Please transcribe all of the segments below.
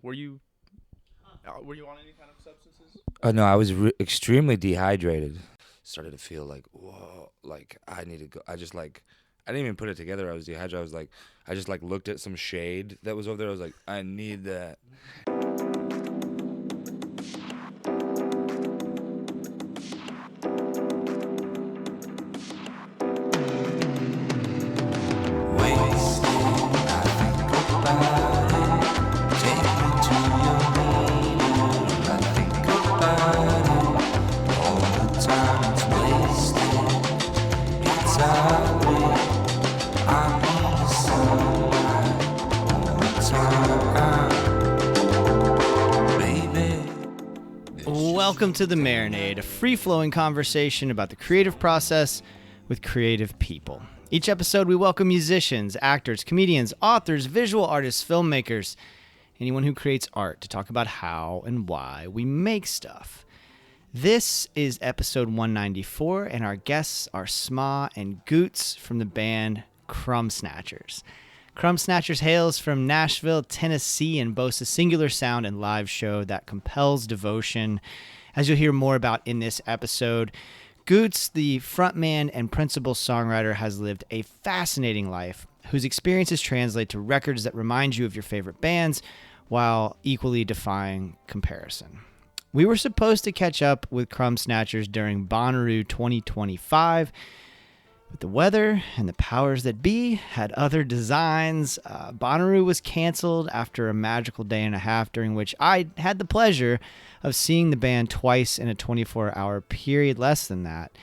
Were you on any kind of substances? No, I was extremely dehydrated. Started to feel like, whoa, like I need to go. I didn't even put it together. I was dehydrated. I just looked at some shade that was over there. I was like, I need that. Welcome to the Marinade, a free-flowing conversation about the creative process with creative people. Each episode, we welcome musicians, actors, comedians, authors, visual artists, filmmakers, anyone who creates art to talk about how and why we make stuff. This is episode 194, and our guests are Sma and Guetts from the band Crumbsnatchers. Crumbsnatchers hails from Nashville, Tennessee, and boasts a singular sound and live show that compels devotion, as you'll hear more about in this episode. Guetts, the frontman and principal songwriter, has lived a fascinating life, whose experiences translate to records that remind you of your favorite bands, while equally defying comparison. We were supposed to catch up with Crumbsnatchers during Bonnaroo 2025, but the weather and the powers that be had other designs. Bonnaroo was canceled after a magical day and a half, during which I had the pleasure of seeing the band twice in a 24-hour period, less than that.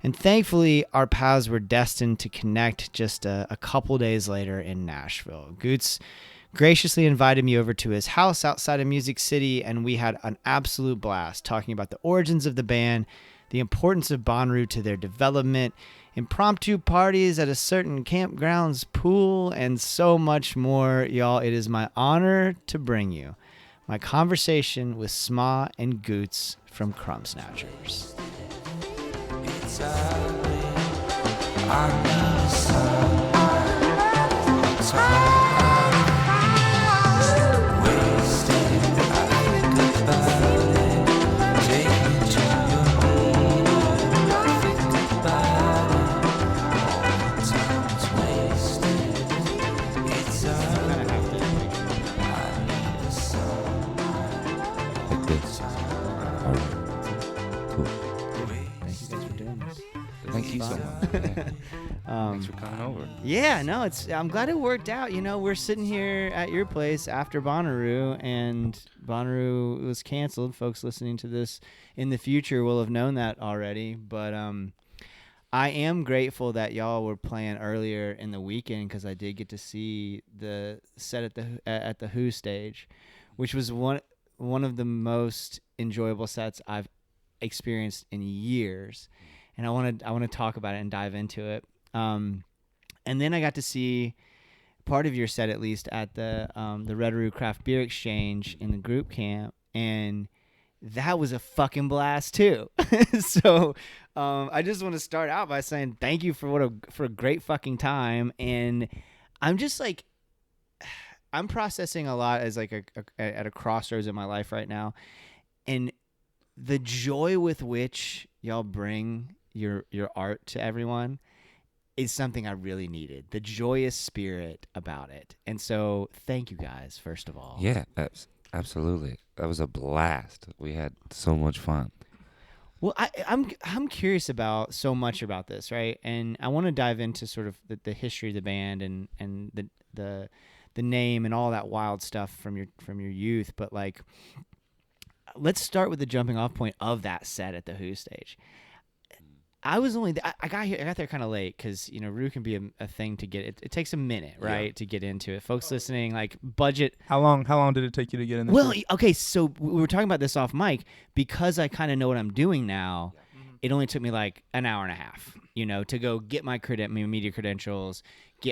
And thankfully, our paths were destined to connect just a couple days later in Nashville. Guetts graciously invited me over to his house outside of Music City, and we had an absolute blast talking about the origins of the band, the importance of Bonnaroo to their development, impromptu parties at a certain campground's pool, and so much more. Y'all, it is my honor to bring you my conversation with Sma and Guetts from Crumbsnatchers. Thank you so much. Thanks for coming over. Yeah, no, I'm glad it worked out. You know, we're sitting here at your place after Bonnaroo, and Bonnaroo was canceled. Folks listening to this in the future will have known that already. But I am grateful that y'all were playing earlier in the weekend, because I did get to see the set at the Who stage, which was one of the most enjoyable sets I've experienced in years. And I want to talk about it and dive into it. And then I got to see part of your set, at least, at the Bonnaroo Craft Beer Exchange in the group camp, and that was a fucking blast too. So I just want to start out by saying thank you for a great fucking time. And I'm just like, I'm processing a lot as like at a crossroads in my life right now, and the joy with which y'all bring your art to everyone is something I really needed. The joyous spirit about it. And so thank you guys, first of all. Yeah, absolutely. That was a blast. We had so much fun. Well, I'm curious about so much about this, right? And I want to dive into sort of the history of the band and the name and all that wild stuff from your youth, but like, let's start with the jumping off point of that set at the Who stage. I got there kind of late, because Rue can be a thing to get. It takes a minute, right, to get into it. Folks listening, like, budget. How long did it take you to get in there? Well, okay, so we were talking about this off mic, because I kind of know what I'm doing now. Yeah. Mm-hmm. It only took me like an hour and a half, to go get my media credentials.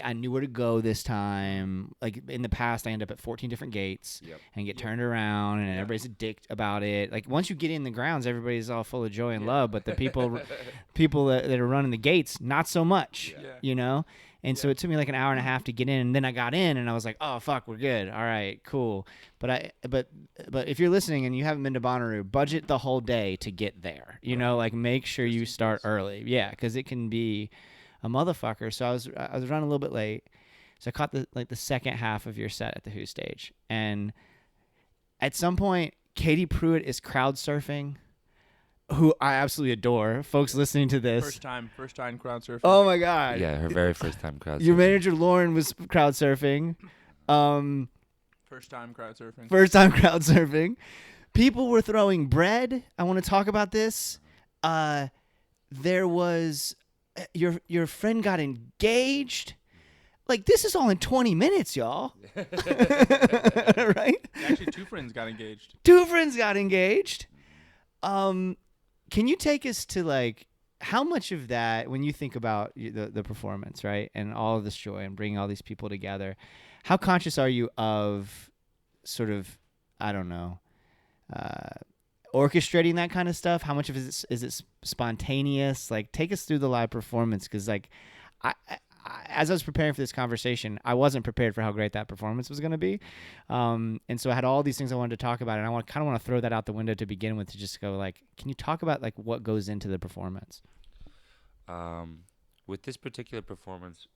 I knew where to go this time. Like in the past, I end up at 14 different gates and get turned around, and everybody's a dick about it. Like once you get in the grounds, everybody's all full of joy and love, but the people that are running the gates, not so much, And so it took me like an hour and a half to get in, and then I got in, and I was like, "Oh fuck, we're good. All right, cool." But if you're listening and you haven't been to Bonnaroo, budget the whole day to get there. You know, like make sure you start early. Yeah, because it can be a motherfucker. So I was running a little bit late, so I caught the second half of your set at the Who stage, and at some point, Katie Pruitt is crowd surfing, who I absolutely adore. Folks listening to this. First time crowd surfing. Oh my God. Yeah, her very first time crowd Your surfing. manager Lauren was crowd surfing. First time crowd surfing. First time crowd surfing. People were throwing bread. I want to talk about this. There was your friend got engaged. Like, this is all in 20 minutes, y'all. Right? Actually, 2 friends got engaged. 2 friends got engaged. Can you take us to, like, how much of that, when you think about the performance, right, and all of this joy and bringing all these people together, how conscious are you of sort of, I don't know, orchestrating that kind of stuff? How much of it is it spontaneous? Like, take us through the live performance, because, like, as I was preparing for this conversation, I wasn't prepared for how great that performance was going to be. And so I had all these things I wanted to talk about, and I kind of want to throw that out the window to begin with, to just go, like, can you talk about, like, what goes into the performance? With this particular performance,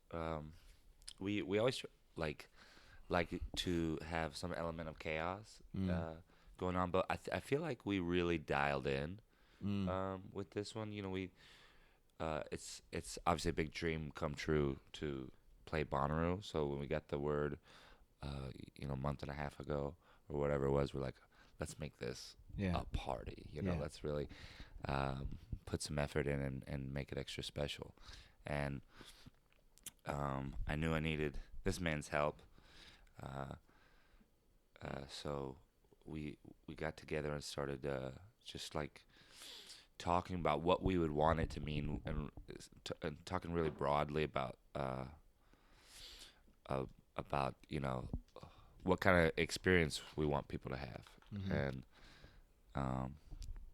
we always like to have some element of chaos going on, but I feel like we really dialed in with this one. You know, it's obviously a big dream come true to play Bonnaroo. So when we got the word, a month and a half ago or whatever it was, we're like, let's make this a party. Let's really put some effort in and make it extra special. And I knew I needed this man's help. So we got together and started just like talking about what we would want it to mean, and talking really broadly about what kind of experience we want people to have. And do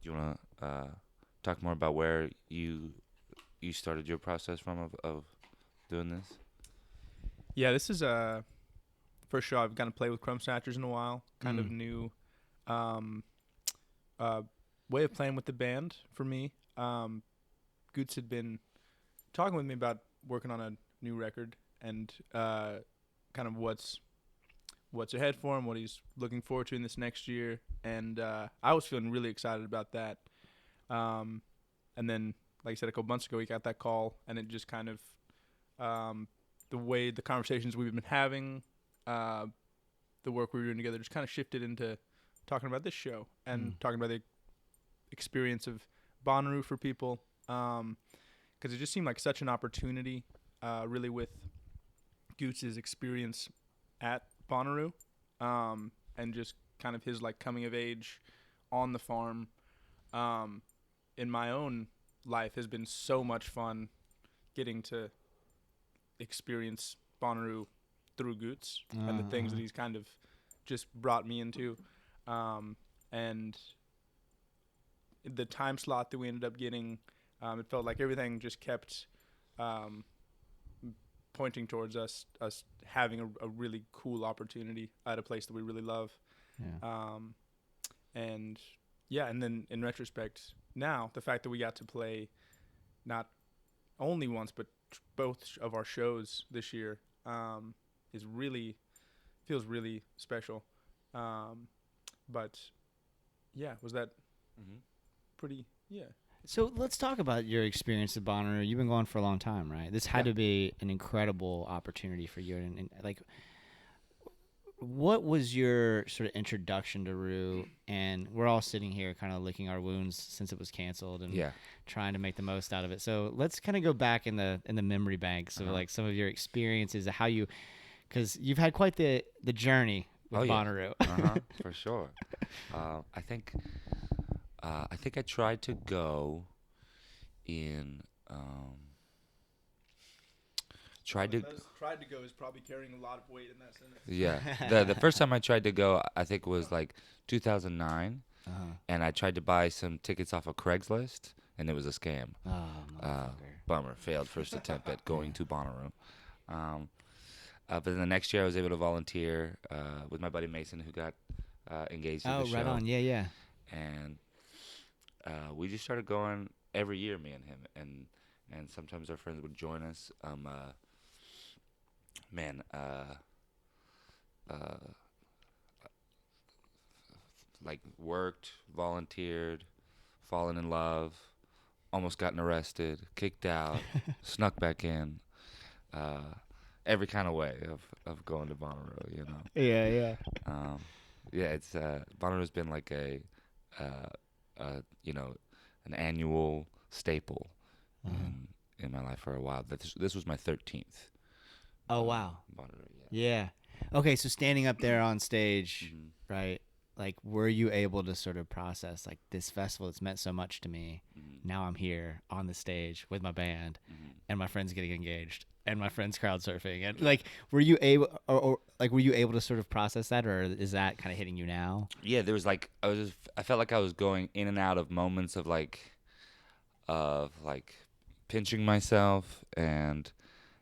you want to talk more about where you started your process from of doing this? Yeah, this is first show I've kind of played with Crumbsnatchers in a while. Kind of new way of playing with the band for me. Guetts had been talking with me about working on a new record and kind of what's ahead for him, what he's looking forward to in this next year. And I was feeling really excited about that. And then, like I said, a couple months ago, we got that call, and it just kind of the way the conversations we've been having, the work we were doing together, just kind of shifted into talking about this show and talking about the experience of Bonnaroo for people, because it just seemed like such an opportunity, really, with Guetts' experience at Bonnaroo, and just kind of his, like, coming of age on the farm. In my own life has been so much fun getting to experience Bonnaroo through Guetts and the things that he's kind of just brought me into. And the time slot that we ended up getting, it felt like everything just kept pointing towards us having a really cool opportunity at a place that we really love. And then in retrospect, now the fact that we got to play not only once but both of our shows this year feels really special. But yeah, was that pretty? Yeah. So let's talk about your experience at Bonnaroo. You've been going for a long time, right? This had to be an incredible opportunity for you. And like, what was your sort of introduction to Roo? And we're all sitting here kind of licking our wounds since it was canceled and trying to make the most out of it. So let's kind of go back in the memory banks of like some of your experiences, of how you, because you've had quite the journey with Bonnaroo. For sure. I think I tried to go in. Tried to go is probably carrying a lot of weight in that sentence. Yeah. The first time I tried to go, I think it was like 2009, and I tried to buy some tickets off of Craigslist, and it was a scam. Oh, Bummer. Failed first attempt at going to Bonnaroo. But then the next year I was able to volunteer with my buddy Mason, who got engaged in the show. Oh, right on. Yeah, yeah. And we just started going every year, me and him, and sometimes our friends would join us. Like worked, volunteered, fallen in love, almost gotten arrested, kicked out, snuck back in. Every kind of way of going to Bonnaroo, you know. Yeah, yeah. It's Bonnaroo's been like a an annual staple in my life for a while. This was my 13th. Oh, wow. Bonnaroo, Yeah. Okay, so standing up there on stage, Mm-hmm. right? Like, were you able to sort of process, like, this festival that's meant so much to me? Mm-hmm. Now I'm here on the stage with my band, Mm-hmm. and my friends getting engaged, and my friends crowd surfing, and like, were you able, or were you able to sort of process that, or is that kind of hitting you now? Yeah, there was like I felt like I was going in and out of moments of like pinching myself, and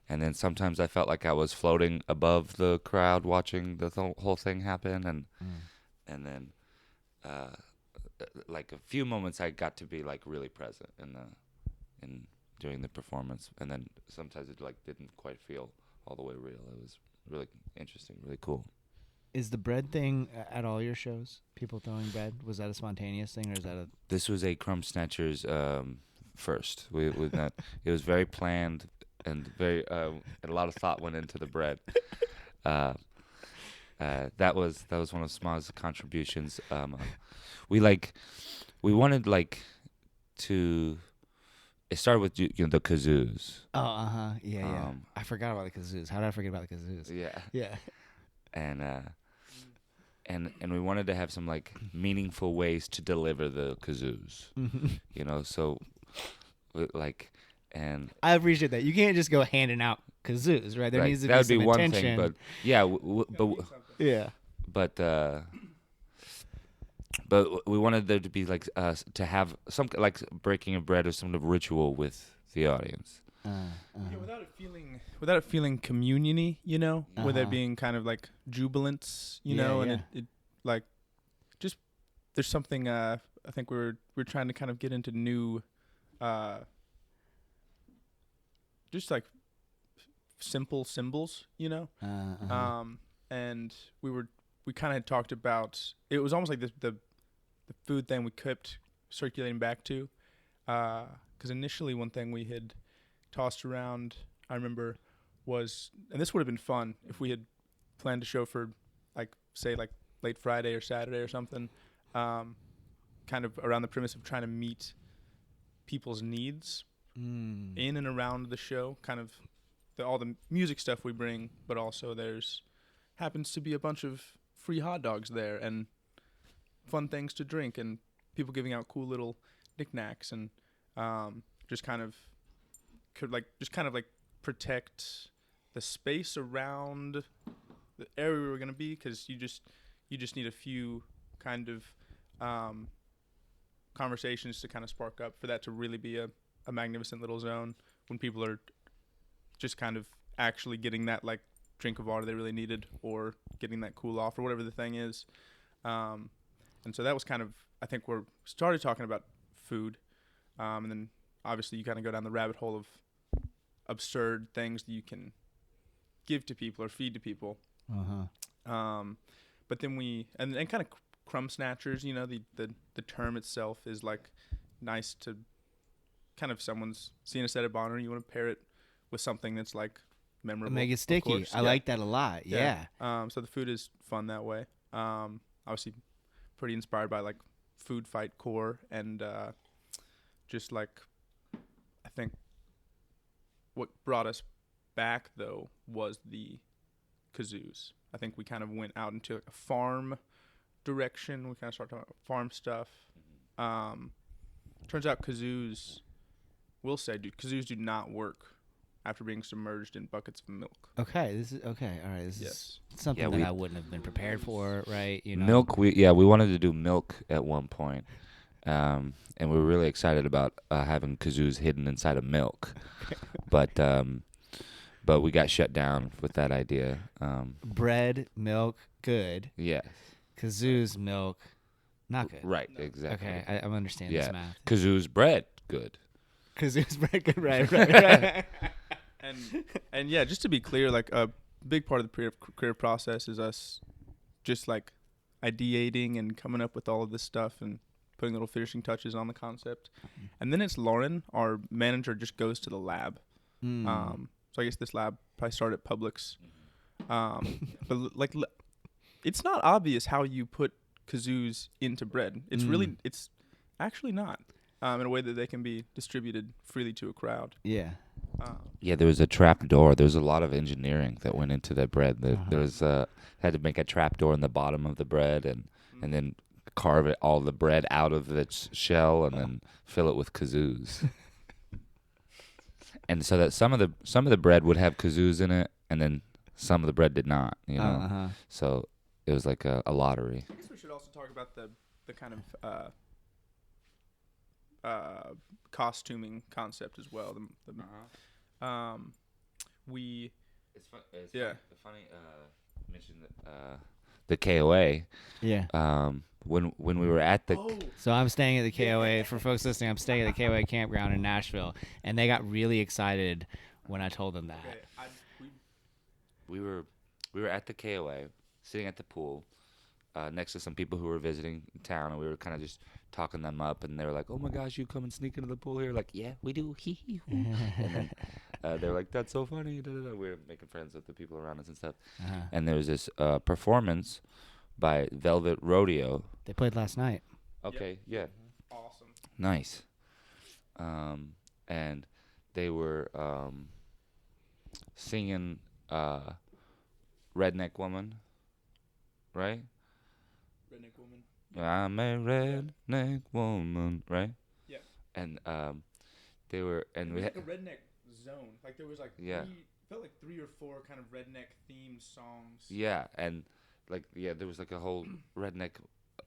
then sometimes I felt like I was floating above the crowd watching the whole thing happen, and then like a few moments I got to be like really present in during the performance, and then sometimes it like didn't quite feel all the way real. It was really interesting, really cool. Is the bread thing at all your shows? People throwing bread? Was that a spontaneous thing, or is that a? This was a Crumbsnatchers first. We not. It was very planned and very and a lot of thought went into the bread. That was one of Sma's contributions. We wanted like to. It started with the kazoos. Oh, yeah. I forgot about the kazoos. How did I forget about the kazoos? Yeah. And we wanted to have some like meaningful ways to deliver the kazoos. So like, and I appreciate that. You can't just go handing out kazoos, right? There needs to be some one intention. thing, but yeah, yeah. But we wanted there to be like to have some like breaking of bread or some sort of ritual with the audience. Yeah, without it feeling communion-y, with it being kind of like jubilance, and it like just there's something I think we're trying to kind of get into new just like simple symbols, and we kind of had talked about it was almost like the food thing we kept circulating back to, because initially one thing we had tossed around, I remember, was, and this would have been fun if we had planned a show for like say like late Friday or Saturday or something, kind of around the premise of trying to meet people's needs in and around the show, kind of all the music stuff we bring, but also there's happens to be a bunch of free hot dogs there and fun things to drink and people giving out cool little knickknacks and just kind of protect the space around the area we were going to be, because you just need a few kind of conversations to kind of spark up for that to really be a magnificent little zone when people are just kind of actually getting that like drink of water they really needed or getting that cool off or whatever the thing is. And so that was kind of, I think we started talking about food, and then obviously you kind of go down the rabbit hole of absurd things that you can give to people or feed to people. But then and kind of Crumbsnatchers, the term itself is like nice to kind of someone's seeing a set at Bonnaroo, you want to pair it with something that's like memorable. Make it sticky. I like that a lot. Yeah. So the food is fun that way. Obviously pretty inspired by like Food Fight Core and just like I think what brought us back though was the kazoos. I think we kind of went out into like a farm direction. We kind of started talking about farm stuff. Turns out kazoos do not work after being submerged in buckets of milk. Okay, this is okay. All right, this is something that I wouldn't have been prepared for, right? Milk. We wanted to do milk at one point, and we were really excited about having kazoos hidden inside of milk, but but we got shut down with that idea. Bread, milk, good. Yeah. Kazoo's milk, not good. Right, exactly. Okay, I'm understanding this math. Kazoo's bread, good. Kazoo's bread, good. Right. And yeah, just to be clear, like a big part of the creative process is us just like ideating and coming up with all of this stuff and putting little finishing touches on the concept. And then it's Lauren, our manager, just goes to the lab. So I guess this lab probably started at Publix. But like, it's not obvious how you put kazoos into bread. It's really, it's actually not, in a way that they can be distributed freely to a crowd. Yeah. Yeah, there was a trap door. There was a lot of engineering that went into that bread. There was had to make a trap door in the bottom of the bread and then carve all the bread out of its shell and then fill it with kazoos. And so that some of the bread would have kazoos in it, and then some of the bread did not. You know, so it was like a lottery. I guess we should also talk about the kind of costuming concept as well. Funny mention the KOA. Yeah. When we were at the So I'm staying at the KOA. For folks listening, I'm staying at the KOA campground in Nashville, and they got really excited when I told them that. Okay, we were at the KOA, sitting at the pool, next to some people who were visiting town, and we were kind of just talking them up, and they were like, "Oh my gosh, you come and sneak into the pool here?" Like, "Yeah, we do." And then they were like, "That's so funny." Da, da, da. We were making friends with the people around us and stuff. And there was this performance by Velvet Rodeo. They played last night. Okay, yeah. Awesome. Nice. And they were singing Redneck Woman, right? Redneck Woman. I'm a redneck woman, right? Yeah. And they were, and we had had like a redneck zone. Like there was like felt like 3 or 4 kind of redneck themed songs. Yeah, and like there was like a whole redneck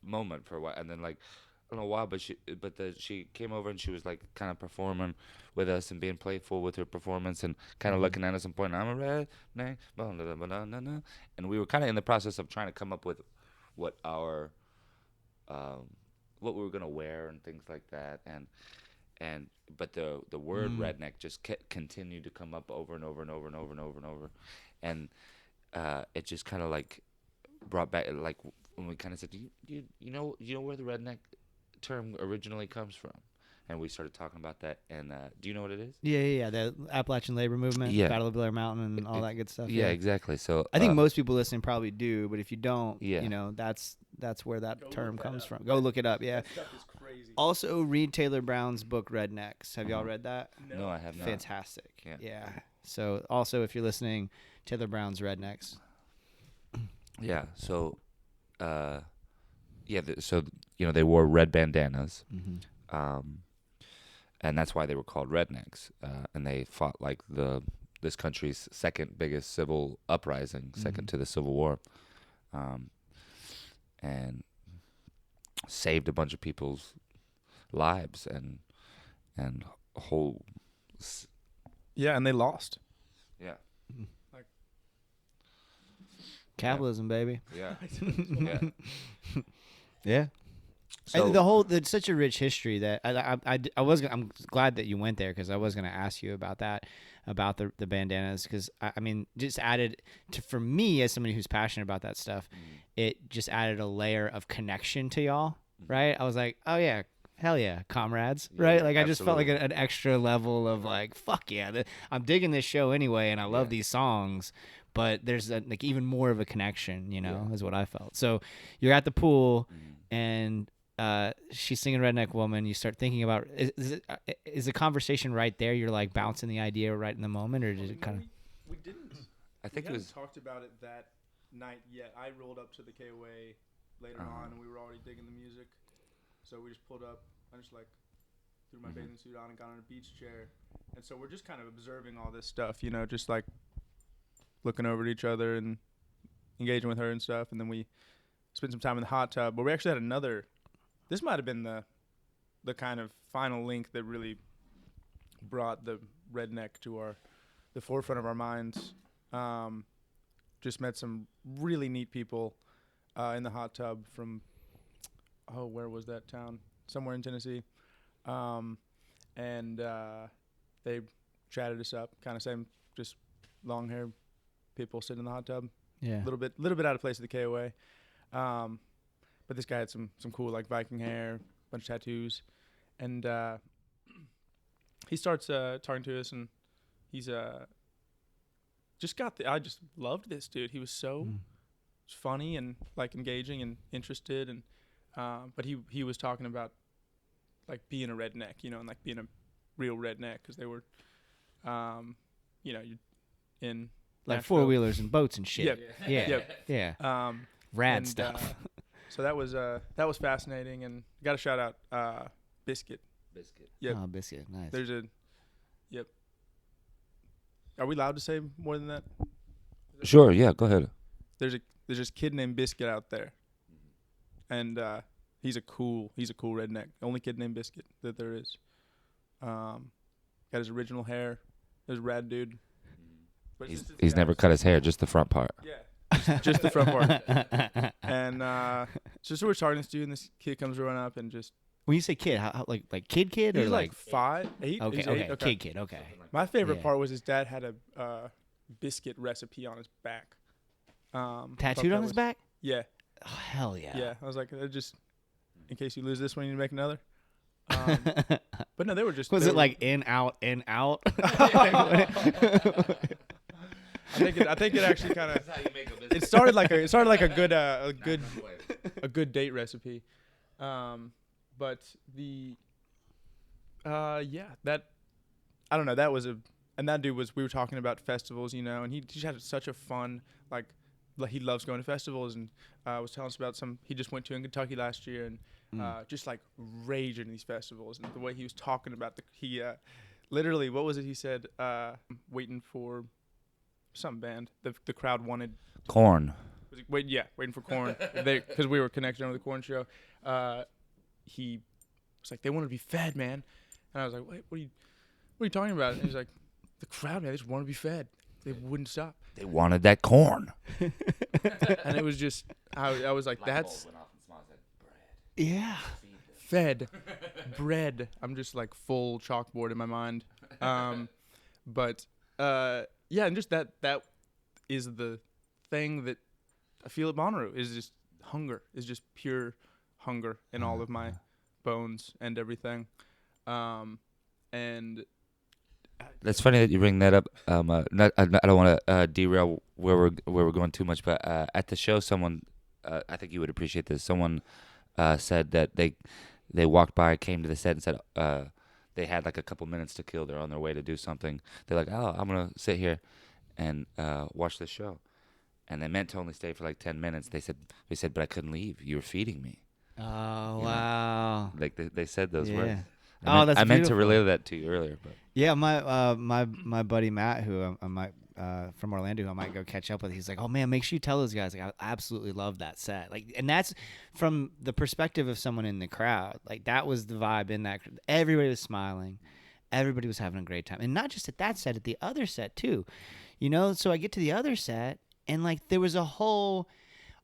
moment for a while, and then like I don't know why, but she came over and she was like kind of performing with us and being playful with her performance and kind of looking at us and pointing, "I'm a redneck," and we were kind of in the process of trying to come up with what our what we were gonna wear and things like that, but the word redneck just continued to come up over and over and over and over and over and over, and it just kind of like brought back, like when we kind of said, do you know where the redneck term originally comes from? And we started talking about that. And do you know what it is? Yeah. The Appalachian Labor Movement, Battle of Blair Mountain, and all that good stuff. Yeah, exactly. So I think most people listening probably do, but if you don't, you know, that's where that term comes from. Go look it up. Yeah. That stuff is crazy. Also, read Taylor Brown's book Rednecks. Have y'all read that? No, I have not. Fantastic. Yeah. So also, if you're listening, Taylor Brown's Rednecks. Yeah. So, so they wore red bandanas, and that's why they were called rednecks. And they fought like this country's second biggest civil uprising, second to the Civil War, and saved a bunch of people's lives and whole. Yeah, and they lost. Yeah. Capitalism, baby. Yeah. Yeah. So it's such a rich history that I'm glad that you went there, because I was going to ask you about that, about the bandanas, because I mean, just added for me as somebody who's passionate about that stuff, it just added a layer of connection to y'all, right? I was like, oh yeah, hell yeah, comrades, right? Like I just felt like an extra level of like, fuck yeah, I'm digging this show anyway, and I love these songs. But there's like even more of a connection, is what I felt. So you're at the pool, and she's singing Redneck Woman. You start thinking about, is the conversation right there? You're like bouncing the idea right in the moment, or did it kind of? We didn't. I think we it was talked about it that night yet. I rolled up to the KOA later on, and we were already digging the music. So we just pulled up. I just like threw my bathing suit on and got on a beach chair, and so we're just kind of observing all this stuff, just like looking over at each other and engaging with her and stuff. And then we spent some time in the hot tub. But we actually had another. This might have been the kind of final link that really brought the redneck to our the forefront of our minds. Just met some really neat people in the hot tub from, where was that town? Somewhere in Tennessee. And they chatted us up, kind of same, just long hair people sitting in the hot tub. Yeah. A little bit out of place at the KOA. But this guy had some cool like Viking hair, bunch of tattoos, and he starts talking to us, and he's I just loved this dude. He was so funny and like engaging and interested, and but he was talking about like being a redneck, and like being a real redneck, because they were, you're in like Nashville. 4-wheelers and boats and shit. Yeah. Rad stuff. So that was fascinating, and got a shout out Biscuit. Yep. Oh, Biscuit, nice. Yep. Are we allowed to say more than that? Sure, yeah, go ahead. There's this kid named Biscuit out there, and he's a cool redneck. The only kid named Biscuit that there is. Got his original hair. There's a rad dude. But He's never cut his hair, just the front part. Yeah, just the front part. And so we're talking to this dude, and this kid comes running up and just. When you say kid, how like kid or he's like 5, 8? Okay, He's okay, 8? Okay. kid, okay. My favorite part was his dad had a biscuit recipe on his back. Tattooed on his back? Yeah. Oh, hell yeah. Yeah, I was like, just in case you lose this one, you need to make another. But no, they were just. Was it like in, out, in, out? I think it actually kind of. It started like a good date recipe, but the that I don't know, that was and that dude we were talking about festivals, and he just had such a fun like he loves going to festivals, and was telling us about some he just went to in Kentucky last year, and just like raging these festivals, and the way he was talking about he literally, what was it he said, waiting for some band the crowd wanted Corn. Waiting for Corn, because we were connected over the Corn show. He was like, they wanted to be fed, man, and I was like, wait, what are you talking about? And he's like, the crowd, man, they just want to be fed. They wouldn't stop. They wanted that corn. And it was just, I was like, that's yeah, fed bread. I'm just like full chalkboard in my mind. But yeah, and just that is the thing that I feel at Bonnaroo, is just hunger, is just pure hunger in all of my bones and everything. And that's funny that you bring that up. I don't want to derail where we're going too much, but at the show, someone, I think you would appreciate this. Someone said that they walked by, came to the set, and said they had like a couple minutes to kill. They're on their way to do something. They're like, oh, I'm gonna sit here and watch this show, and they meant to only stay for like 10 minutes. They said, but I couldn't leave. You were feeding me. Oh, wow. Like they said those words. That's I meant to beautiful. relay that to you earlier, but yeah, my buddy Matt, who I might from Orlando, who I might go catch up with, he's like, oh man, make sure you tell those guys, like, I absolutely love that set. Like, and that's from the perspective of someone in the crowd. Like, that was the vibe in that. Everybody was smiling, everybody was having a great time, and not just at that set, at the other set too. So I get to the other set, and like there was all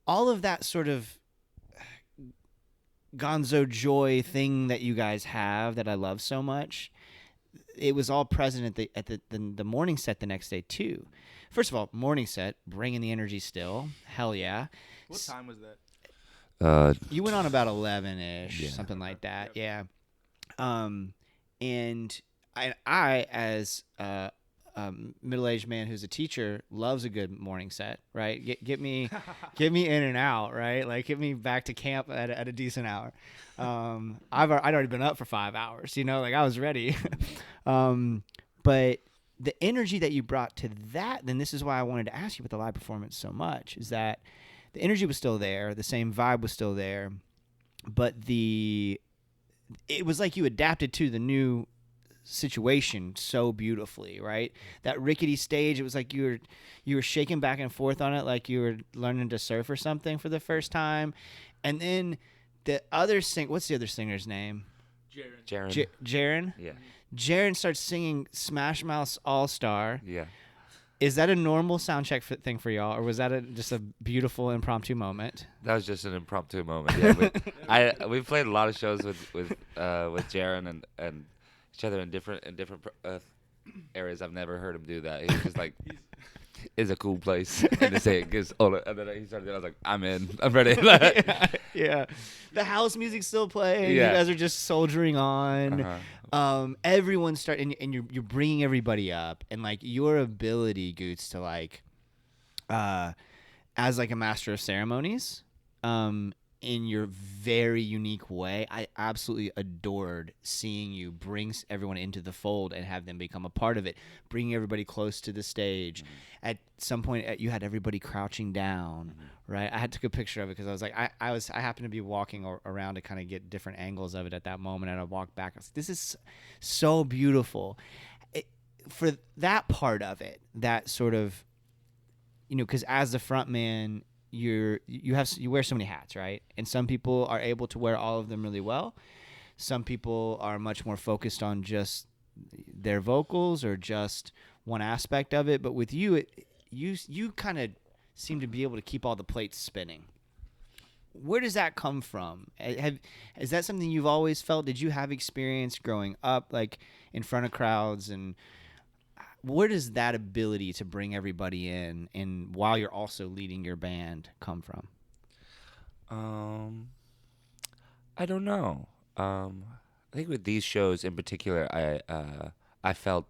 of that sort of gonzo joy thing that you guys have that I love so much. It was all present at the morning set the next day too. First of all, morning set, bringing the energy still. Hell yeah. What time was that? You went on about 11-ish, Yeah. something like that. Yeah. And I as a middle-aged man who's a teacher, loves a good morning set, right? Get me in and out, right? Like, get me back to camp at a decent hour. I'd already been up for 5 hours, like I was ready. But the energy that you brought to that, then this is why I wanted to ask you about the live performance so much, is that the energy was still there, the same vibe was still there, but it was like you adapted to the new situation so beautifully, right? That rickety stage, it was like you were shaking back and forth on it like you were learning to surf or something for the first time. And then the other what's the other singer's name? Jaron. Jaron? yeah. Jaren starts singing Smash Mouth's All Star. Yeah. Is that a normal sound check thing for y'all, or was that just a beautiful impromptu moment? That was just an impromptu moment. Yeah, we played a lot of shows with Jaren and each other in different areas. I've never heard him do that. He was just like, "It's a cool place," and to say it gets older. And then he started. I was like, "I'm in. I'm ready." Yeah. The house music's still playing. Yeah. You guys are just soldiering on. Everyone's starting, and you're bringing everybody up, and like your ability, Guetts, to like, as like a master of ceremonies, in your very unique way. I absolutely adored seeing you bring everyone into the fold and have them become a part of it, bringing everybody close to the stage. At some point, you had everybody crouching down, right? I took a picture of it because I was like, I happened to be walking around to kind of get different angles of it at that moment, and I walked back. I was like, this is so beautiful. For that part of it, that sort of, because as the front man, you wear so many hats, right? And some people are able to wear all of them really well. Some people are much more focused on just their vocals or just one aspect of it. But with you, you kind of seem to be able to keep all the plates spinning. Where does that come from? Is that something you've always felt? Did you have experience growing up, like in front of crowds, and where does that ability to bring everybody in and while you're also leading your band come from? I don't know. I think with these shows in particular, I felt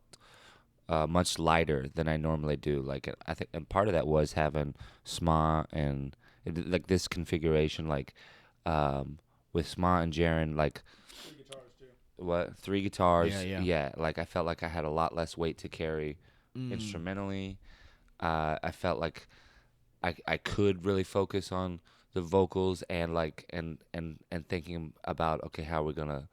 much lighter than I normally do. Like I think, and part of that was having Sma and like this configuration, like with Sma and Jaren, like. What, 3 guitars? Yeah. Like I felt like I had a lot less weight to carry instrumentally. I felt like I could really focus on the vocals and like and thinking about, okay, how are we gonna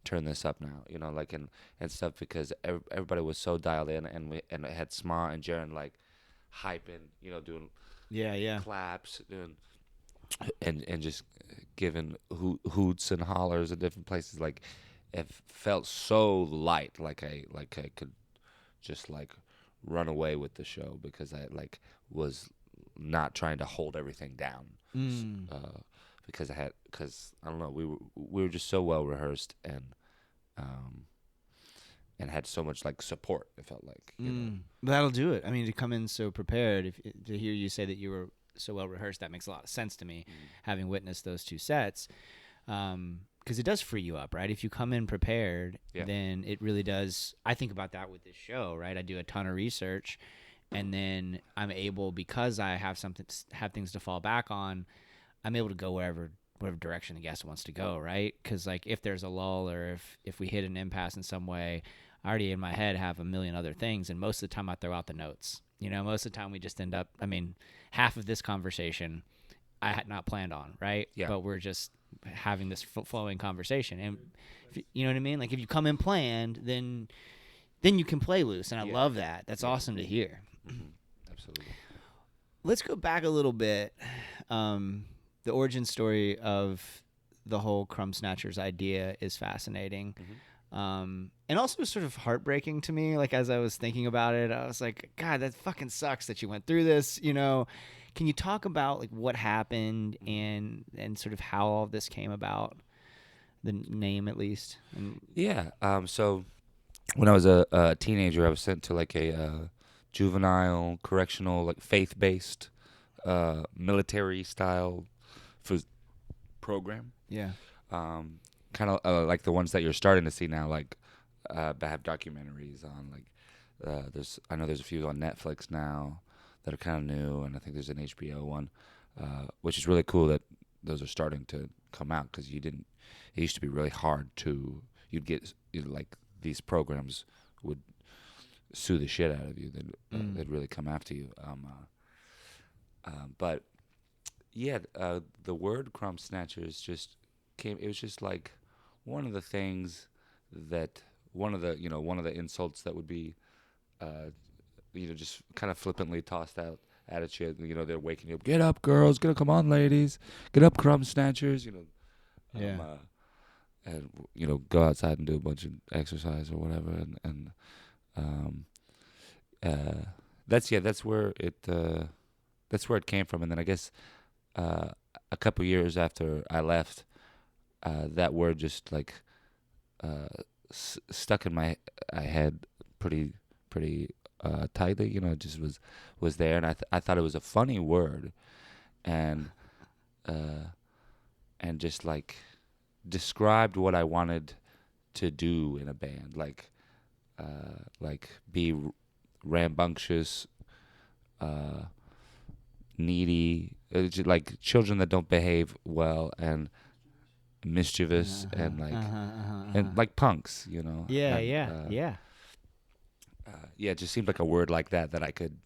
turn this up now? Like and stuff, because everybody was so dialed in, and it had Sma and Jaren like hyping, doing claps, doing and just giving hoots and hollers at different places. Like it felt so light, like I could just like run away with the show, because I like was not trying to hold everything down. Because I don't know, we were just so well rehearsed and had so much like support. It felt like That'll do it. I mean, to come in so prepared, to hear you say that you were so well rehearsed, that makes a lot of sense to me, having witnessed those 2 sets. Because it does free you up, right? If you come in prepared, then it really does. I think about that with this show, right? I do a ton of research, and then I'm able, because I have things to fall back on, I'm able to go whatever direction the guest wants to go, right? Because like if there's a lull, or if we hit an impasse in some way, I already in my head have a million other things, and most of the time I throw out the notes. Most of the time we just end up. I mean, half of this conversation I had not planned on, right? Yeah. But we're just having this flowing conversation, and you know what I mean. Like if you come in planned, then you can play loose, and I love that. That's awesome to hear. Absolutely. Let's go back a little bit. The origin story of the whole Crumbsnatchers idea is fascinating, and also sort of heartbreaking to me. Like as I was thinking about it, I was like, God, that fucking sucks that you went through this. Can you talk about like what happened and sort of how all this came about, the name at least? So when I was a teenager, I was sent to like a juvenile correctional, like faith-based military style program. Kind of like the ones that you're starting to see now, like that have documentaries on. Like I know there's a few on Netflix now that are kind of new, and I think there's an HBO one, which is really cool that those are starting to come out, because it used to be really hard you'd get like these programs would sue the shit out of you. They'd really come after you. But yeah, the word Crumbsnatchers just came. It was just like one of the things that one of the insults that would be just kind of flippantly tossed out at you. They're waking you up. Get up, girls. Come on, ladies. Get up, Crumbsnatchers. go outside and do a bunch of exercise or whatever, and that's where it came from. And then I guess a couple years after I left, that word just like stuck in my head pretty tightly. It just was there, and I thought it was a funny word, and just like described what I wanted to do in a band, like be rambunctious, needy, like children that don't behave well, and mischievous, and like and like punks, Yeah, and, yeah. it just seemed like a word like that I could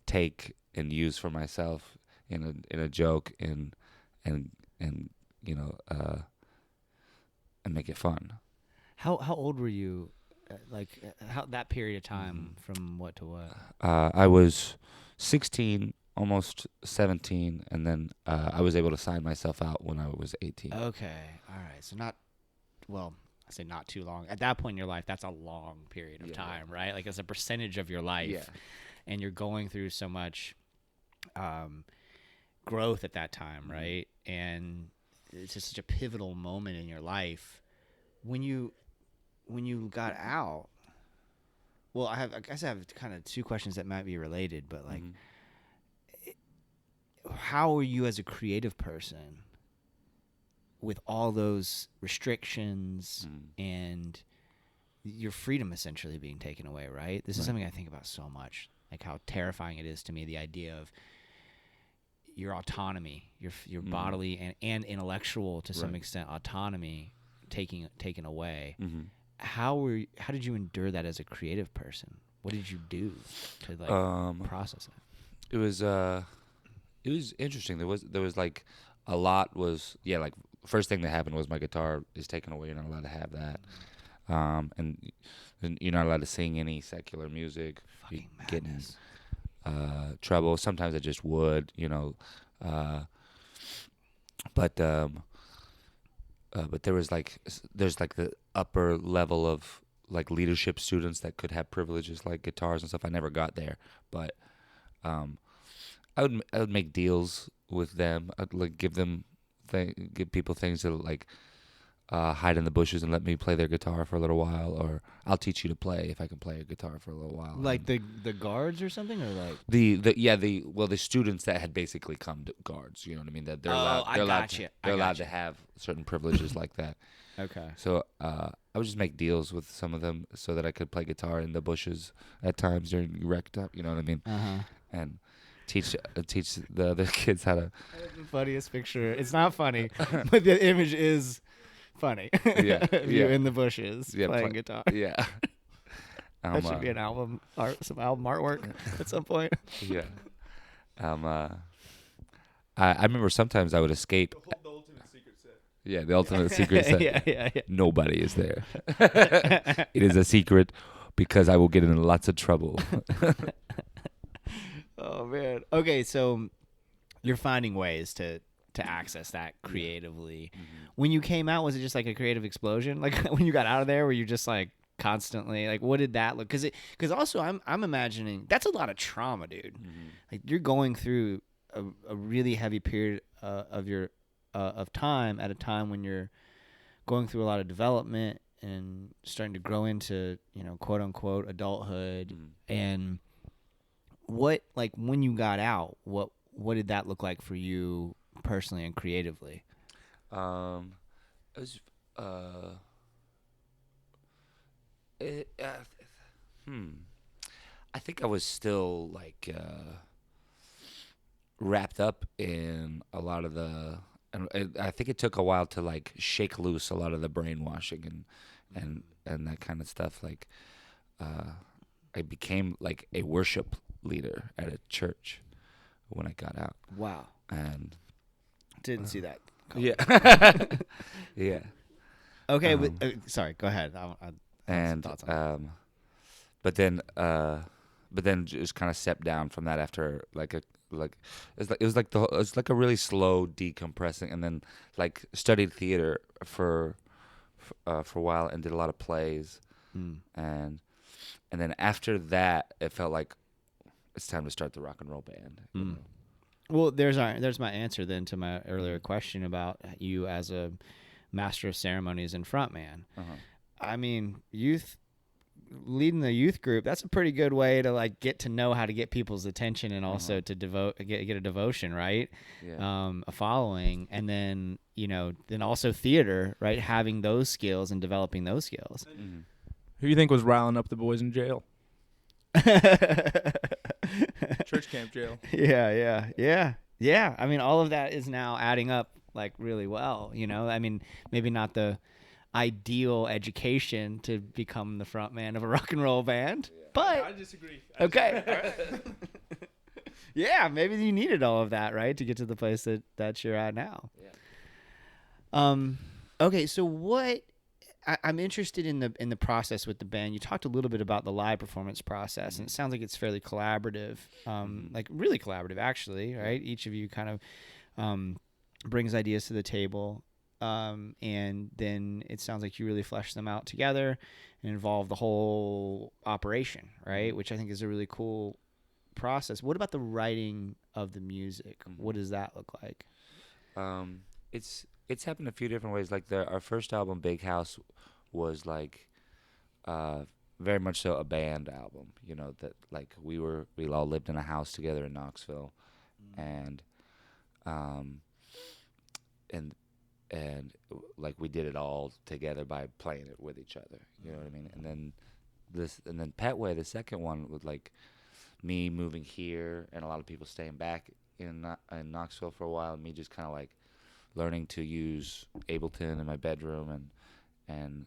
take and use for myself in a joke, and make it fun. How old were you? How that period of time from what to what? I was 16, almost 17, and then I was able to sign myself out when I was 18. Okay, all right. So I say not too long. At that point in your life, that's a long period of time, right? Like it's a percentage of your life, and you're going through so much growth at that time, right? And it's just such a pivotal moment in your life. When you got out, well, I guess I have kind of two questions that might be related, but like, how are you as a creative person with all those restrictions and your freedom essentially being taken away, right? This is something I think about so much, like how terrifying it is to me, the idea of your autonomy, your bodily and intellectual to some extent autonomy taken away. How did you endure that as a creative person? What did you do to process it? It was interesting. There was like a lot was like first thing that happened was my guitar is taken away. You're not allowed to have that, and you're not allowed to sing any secular music. Fucking you get madness. in trouble. Sometimes I just would, but there's like the upper level of like leadership students that could have privileges like guitars and stuff. I never got there, but I would make deals with them. I'd like give people things to like hide in the bushes and let me play their guitar for a little while, or I'll teach you to play if I can play a guitar for a little while. Like the guards or something, or like the students that had basically come to guards. You know what I mean? That they're allowed to have certain privileges like that. Okay. So I would just make deals with some of them so that I could play guitar in the bushes at times during rec time. You know what I mean? And teach the other kids how to. The funniest picture. It's not funny, but the image is funny. Yeah, you in the bushes playing guitar. Yeah. That should be an album some album artwork at some point. Yeah. I remember sometimes I would escape. The ultimate secret set. Yeah, the ultimate secret set. Yeah. Nobody is there. It is a secret because I will get in lots of trouble. Oh man. Okay, so you're finding ways to access that creatively. When you came out, was it just like a creative explosion? Like when you got out of there, were you just like constantly like, what did that look? Because also I'm imagining that's a lot of trauma, dude. Like you're going through a really heavy period of time at a time when you're going through a lot of development and starting to grow into quote unquote adulthood. And what, like when you got out, what did that look like for you personally and creatively? It was I think I was still like wrapped up in a lot of the, and I think it took a while to like shake loose a lot of the brainwashing and that kind of stuff. Like I became like a worship leader at a church when I got out. Wow. And didn't see that. Yeah. Yeah. Okay, sorry, go ahead. I have some thoughts on that. But then just kind of stepped down from that after like like it's like a really slow decompressing, and then like studied theater for a while and did a lot of plays, and then after that it felt like it's time to start the rock and roll band. You know? Well, there's my answer then to my earlier question about you as a master of ceremonies and frontman. I mean, leading the youth group, that's a pretty good way to like get to know how to get people's attention and also to get a devotion, right? Yeah. A following, and then then also theater, right? Having those skills and developing those skills. Mm-hmm. Who do you think was riling up the boys in jail? Church camp jail. Yeah. I mean, all of that is now adding up like really well. I mean, maybe not the ideal education to become the front man of a rock and roll band, but I disagree. Okay. Yeah, maybe you needed all of that, right, to get to the place that you're at now. Okay, so what I'm interested in the process with the band. You talked a little bit about the live performance process, and it sounds like it's fairly collaborative, like really collaborative, actually, right? Each of you kind of brings ideas to the table. And then it sounds like you really flesh them out together and involve the whole operation, right? Which I think is a really cool process. What about the writing of the music? What does that look like? It's happened a few different ways. Like our first album, Big House, was like very much so a band album. That like we all lived in a house together in Knoxville, and like we did it all together by playing it with each other. You know what I mean? And then Petway, the second one, was like me moving here and a lot of people staying back in Knoxville for a while, and me just kind of like learning to use Ableton in my bedroom and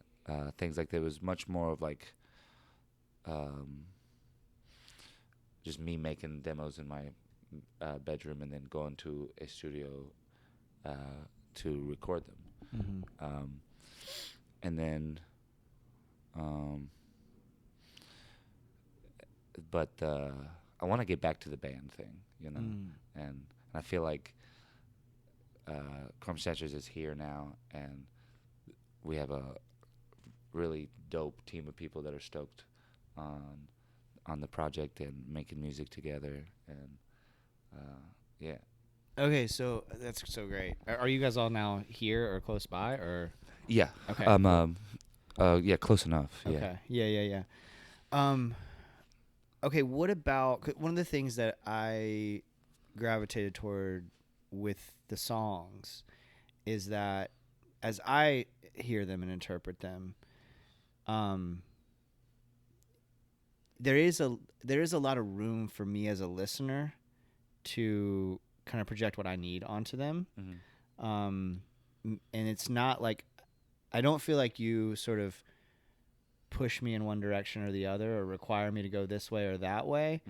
things like that. It was much more of like just me making demos in my bedroom and then going to a studio to record them. And then but I want to get back to the band thing, and I feel like Crumbsnatchers is here now, and we have a really dope team of people that are stoked on the project and making music together, and yeah. Okay, so that's so great. Are you guys all now here or close by, or? Yeah. Okay. Yeah, close enough. Okay. Yeah. Okay, what about one of the things that I gravitated toward with the songs is that as I hear them and interpret them, there is a lot of room for me as a listener to kind of project what I need onto them. And it's not like, I don't feel like you sort of push me in one direction or the other or require me to go this way or that way.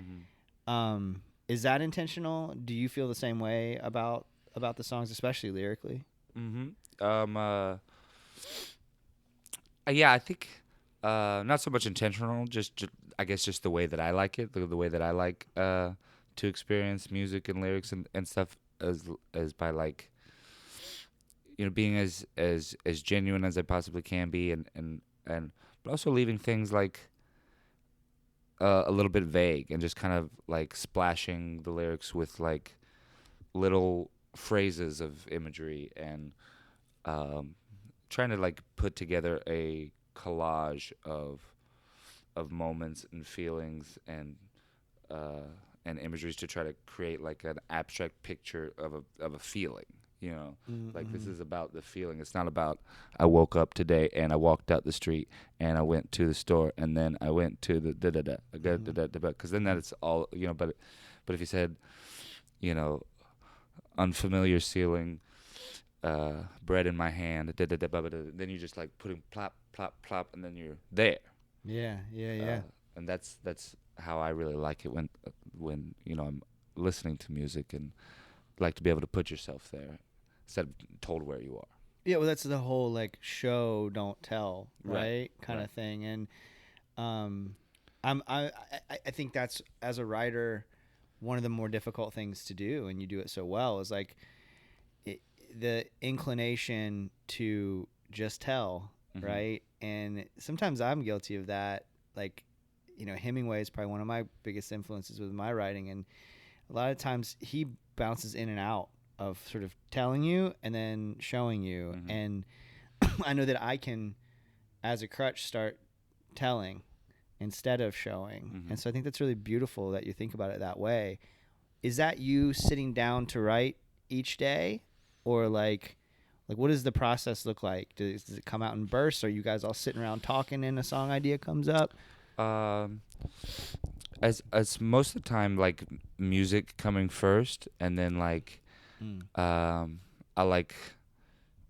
Is that intentional? Do you feel the same way about the songs, especially lyrically? Yeah, I think not so much intentional, just I guess just the way that I like it, the way that I like to experience music and lyrics and stuff as by like being as genuine as I possibly can be, and but also leaving things like a little bit vague and just kind of like splashing the lyrics with like little phrases of imagery and trying to like put together a collage of moments and feelings and imageries to try to create like an abstract picture of a feeling. Like this is about the feeling. It's not about I woke up today and I walked out the street and I went to the store and then I went to the because then that's all but if you said unfamiliar ceiling, bread in my hand, then you're just like putting plop plop plop and then you're there. Yeah. And that's how I really like it when I'm listening to music and like to be able to put yourself there instead of told where you are. Yeah, well, that's the whole like show don't tell, right? Kind of thing. And I think that's, as a writer, one of the more difficult things to do, and you do it so well, is like the inclination to just tell, right? And sometimes I'm guilty of that. Like, you know, Hemingway is probably one of my biggest influences with my writing, and a lot of times he bounces in and out of sort of telling you and then showing you. And I know that I can, as a crutch, start telling instead of showing. And so I think that's really beautiful that you think about it that way. Is that you sitting down to write each day, or like what does the process look like? Does it come out in bursts? Are you guys all sitting around talking and a song idea comes up? As most of the time, like music coming first, and then like I like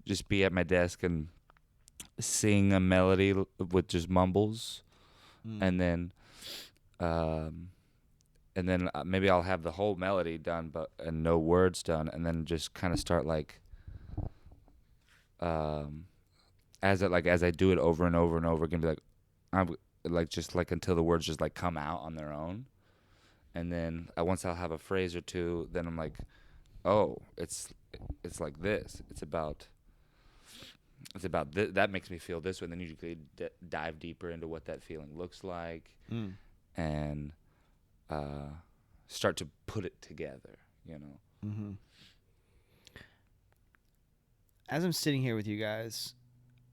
just be at my desk and sing a melody with just mumbles, and then maybe I'll have the whole melody done and no words done, and then just kind of start like as I do it over and over and over again, be like, I'm like just like until the words just like come out on their own. And then once I'll have a phrase or two, then I'm like, oh, it's like this. It's about that makes me feel this way. And then you could dive deeper into what that feeling looks like, and start to put it together, you know. As I'm sitting here with you guys,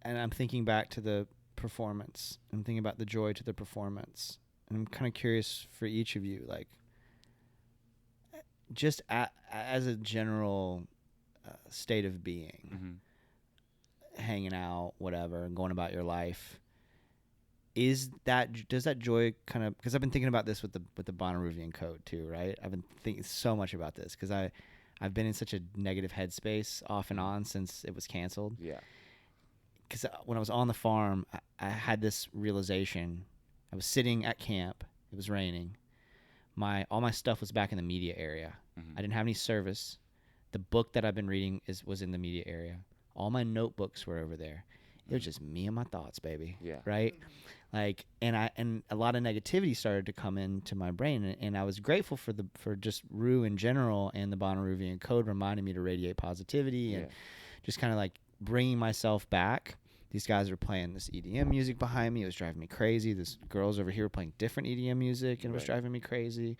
and I'm thinking back to the performance, I'm thinking about the joy to the performance, and I'm kind of curious for each of you, like, just as a general state of being, hanging out, whatever, and going about your life, does that joy kind of, because I've been thinking about this with the Bonnaroo code too, right? I've been thinking so much about this because I've been in such a negative headspace off and on since it was canceled. Yeah. Because when I was on the farm, I had this realization. I was sitting at camp. It was raining. All my stuff was back in the media area. I didn't have any service. The book that I've been reading was in the media area. All my notebooks were over there. It was just me and my thoughts, baby. Yeah. Right? Like, and a lot of negativity started to come into my brain, and I was grateful for just Rue in general, and the Bonnaroo code reminding me to radiate positivity and just kind of like bringing myself back. These guys were playing this EDM music behind me. It was driving me crazy. This girls over here were playing different EDM music, and it was driving me crazy.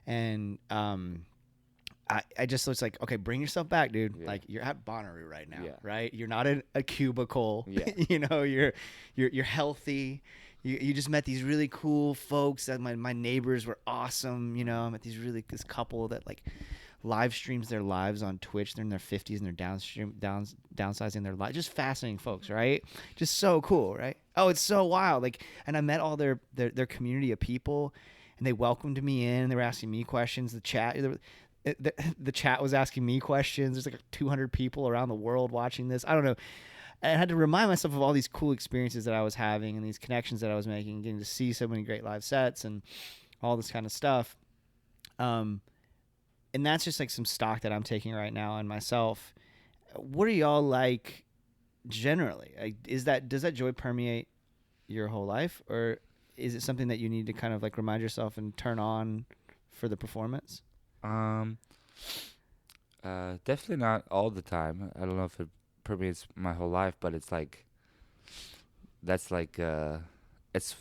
And I just was like, okay, bring yourself back, dude. Yeah. Like, you're at Bonnaroo right now, right? You're not in a cubicle. Yeah. You know, you're healthy. You just met these really cool folks. That my neighbors were awesome. You know, I met this couple that like live streams their lives on Twitch. They're in their 50s and they're downsizing their lives. Just fascinating folks, right? Just so cool, right? Oh, it's so wild. Like, and I met all their community of people, and they welcomed me in. They were asking me questions. The chat was asking me questions. There's like 200 people around the world watching this. I don't know. I had to remind myself of all these cool experiences that I was having and these connections that I was making, getting to see so many great live sets and all this kind of stuff. And that's just like some stock that I'm taking right now in myself. What are y'all like generally? Like, does that joy permeate your whole life, or is it something that you need to kind of like remind yourself and turn on for the performance? Definitely not all the time. I don't know if it permeates my whole life, but it's like that's like it's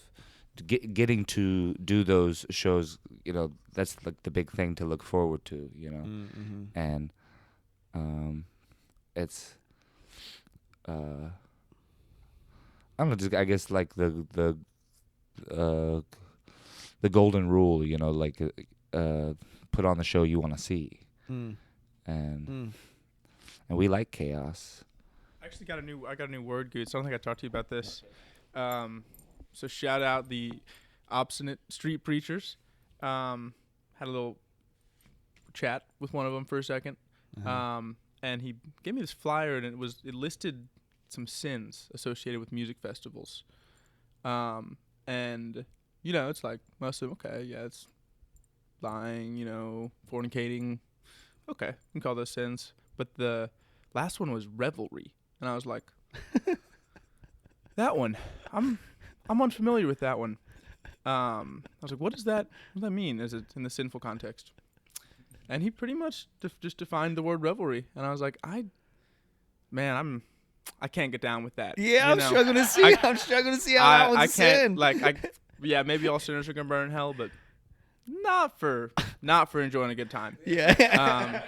getting to do those shows, you know, that's like the big thing to look forward to, you know. And it's I don't know, just I guess like the golden rule, you know, like put on the show you want to see. And we like chaos. I actually got a new word, Guetts. I don't think I talked to you about this. So shout out the Obstinate Street Preachers. Had a little chat with one of them for a second. And he gave me this flyer, and it listed some sins associated with music festivals. And you know, it's like most of them, okay, yeah, it's lying, you know, fornicating. Okay, we can call those sins. But the last one was revelry. And I was like, that one, I'm unfamiliar with that one. I was like, what does that mean? Is it in the sinful context? And he pretty much just defined the word revelry, and I was like, I can't get down with that. Yeah, I'm struggling to see. I'm struggling to see how that one's I can't sin. yeah, maybe all sinners are gonna burn in hell, but not for enjoying a good time. Yeah.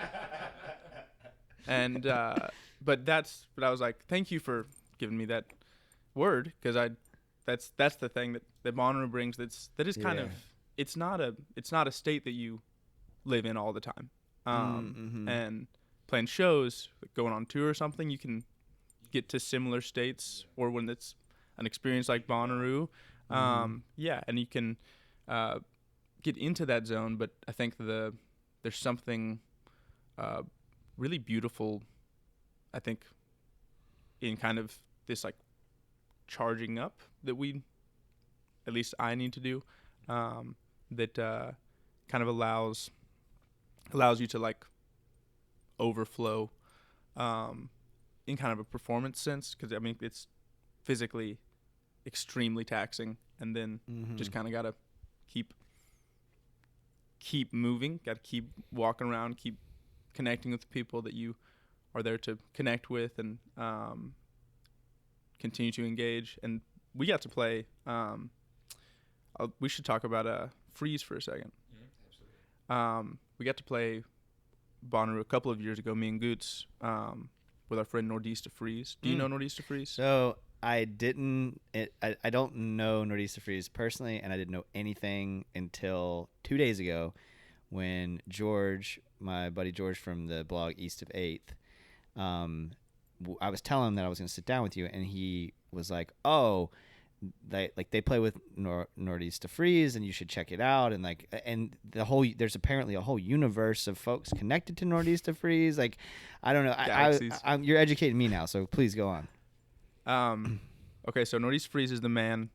But I was like, thank you for giving me that word, because that's the thing that Bonnaroo brings. That is kind of, it's not a state that you live in all the time. And playing shows, going on tour or something, you can get to similar states, or when it's an experience like Bonnaroo, and you can get into that zone. But I think there's something really beautiful, I think, in kind of this like charging up that at least I need to do, that kind of allows you to like overflow in kind of a performance sense, because I mean it's physically extremely taxing, and then just kind of gotta keep moving, gotta keep walking around, keep connecting with the people that you are there to connect with, and continue to engage. And we got to play, we should talk about Freeze for a second. We got to play Bonnaroo a couple of years ago, me and Guetts, with our friend Nordista Freeze. Do you know Nordista Freeze? So I didn't. I don't know Nordista Freeze personally, and I didn't know anything until 2 days ago, when George, my buddy George from the blog East of 8th, I was telling him that I was going to sit down with you, and he was like, "Oh, they play with Nordista Freeze, and you should check it out." And there's apparently a whole universe of folks connected to Nordista Freeze. Like, I don't know. You're educating me now, so please go on. Okay, so Nordista Freeze is the man.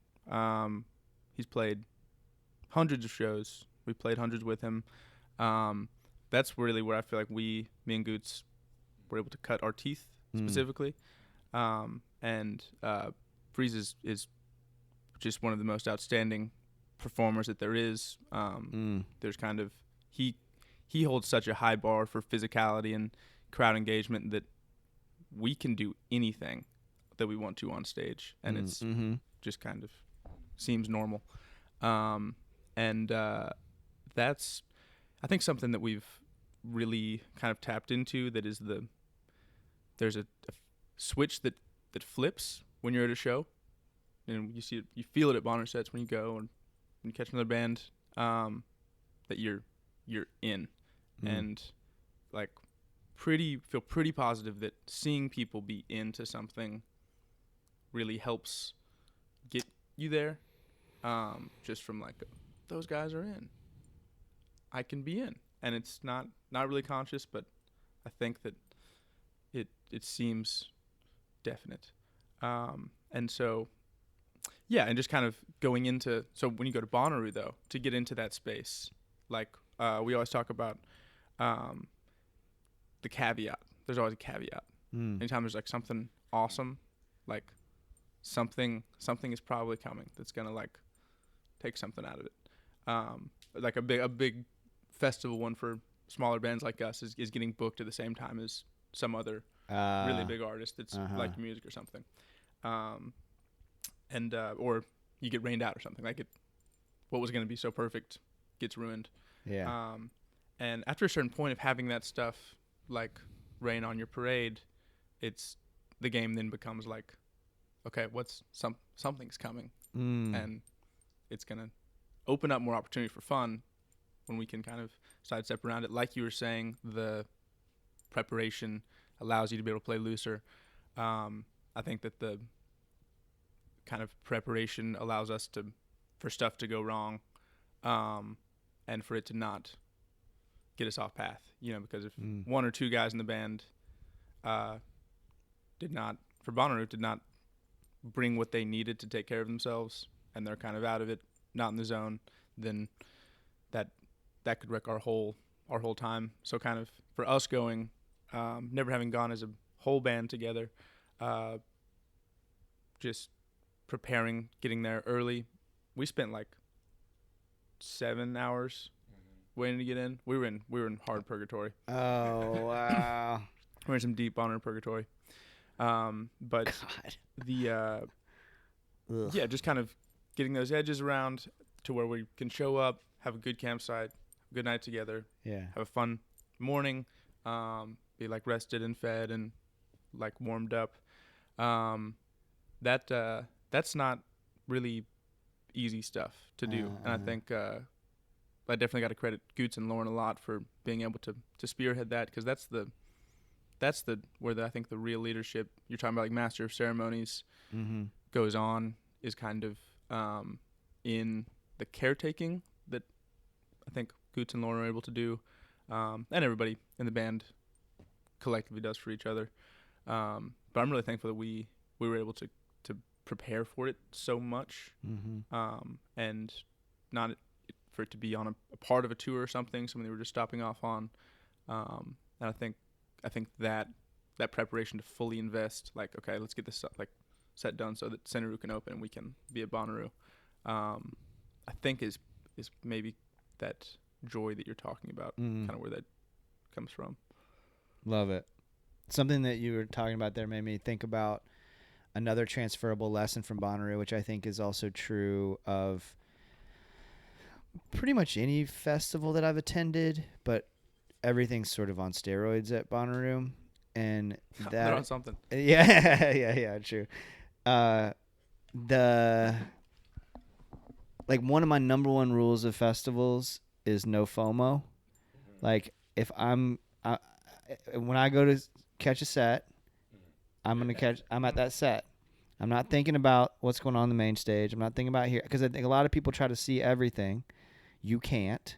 He's played hundreds of shows. We played hundreds with him. That's really where I feel like me and Guetts were able to cut our teeth specifically. And Freeze is just one of the most outstanding performers that there is. There's kind of he holds such a high bar for physicality and crowd engagement that we can do anything that we want to on stage, and it's just kind of seems normal. And that's, I think, something that we've really kind of tapped into. That is there's a switch that flips when you're at a show, and you feel it at Bonner sets when you go and when you catch another band, that you're in, and like feel pretty positive that seeing people be into something really helps get you there, just from like, those guys are in, I can be in. And it's not really conscious, but I think that it seems definite. And so, yeah, and just kind of going into, so when you go to Bonnaroo, though, to get into that space, like we always talk about the caveat. There's always a caveat. Anytime there's like something awesome, like something is probably coming that's going to like take something out of it. Like a big festival one for smaller bands like us is getting booked at the same time as some other really big artist that's like music or something. Or you get rained out or something. Like what was going to be so perfect gets ruined. Yeah. And after a certain point of having that stuff like rain on your parade, the game then becomes like, okay, something's coming, and it's gonna open up more opportunity for fun when we can kind of sidestep around it. Like you were saying, the preparation allows you to be able to play looser. I think that the kind of preparation allows us for stuff to go wrong, and for it to not get us off path. Because if one or two guys in the band did not bring what they needed to take care of themselves, and they're kind of out of it, not in the zone, then that could wreck our whole time. So kind of for us going, never having gone as a whole band together, just preparing, getting there early. We spent like 7 hours waiting to get in. We were in hard purgatory. Oh wow. We're in some deep Bonnaroo purgatory. But God. the Ugh. yeah, just kind of getting those edges around to where we can show up, have a good campsite, good night together, Yeah. have a fun morning, be like rested and fed and like warmed up. That's not really easy stuff to do, and I think I definitely got to credit Guetts and Lauren a lot for being able to spearhead that, because that's the where I think the real leadership you're talking about, like master of ceremonies, goes on, is kind of in the caretaking that I think Guetts and Lauren are able to do, and everybody in the band collectively does for each other. But I'm really thankful that we were able to prepare for it so much, and not for it to be on a part of a tour or something they were just stopping off on. And I think that preparation to fully invest, like, okay, let's get this set done so that Bonnaroo can open and we can be at Bonnaroo, I think is maybe that joy that you're talking about, kind of where that comes from. Love it. Something that you were talking about there made me think about another transferable lesson from Bonnaroo, which I think is also true of pretty much any festival that I've attended, but everything's sort of on steroids at Bonnaroo. And that They're on something. Yeah, true. One of my number one rules of festivals is no FOMO. Like, if when I go to catch a set, I'm at that set. I'm not thinking about what's going on the main stage. I'm not thinking about here, because I think a lot of people try to see everything. You can't,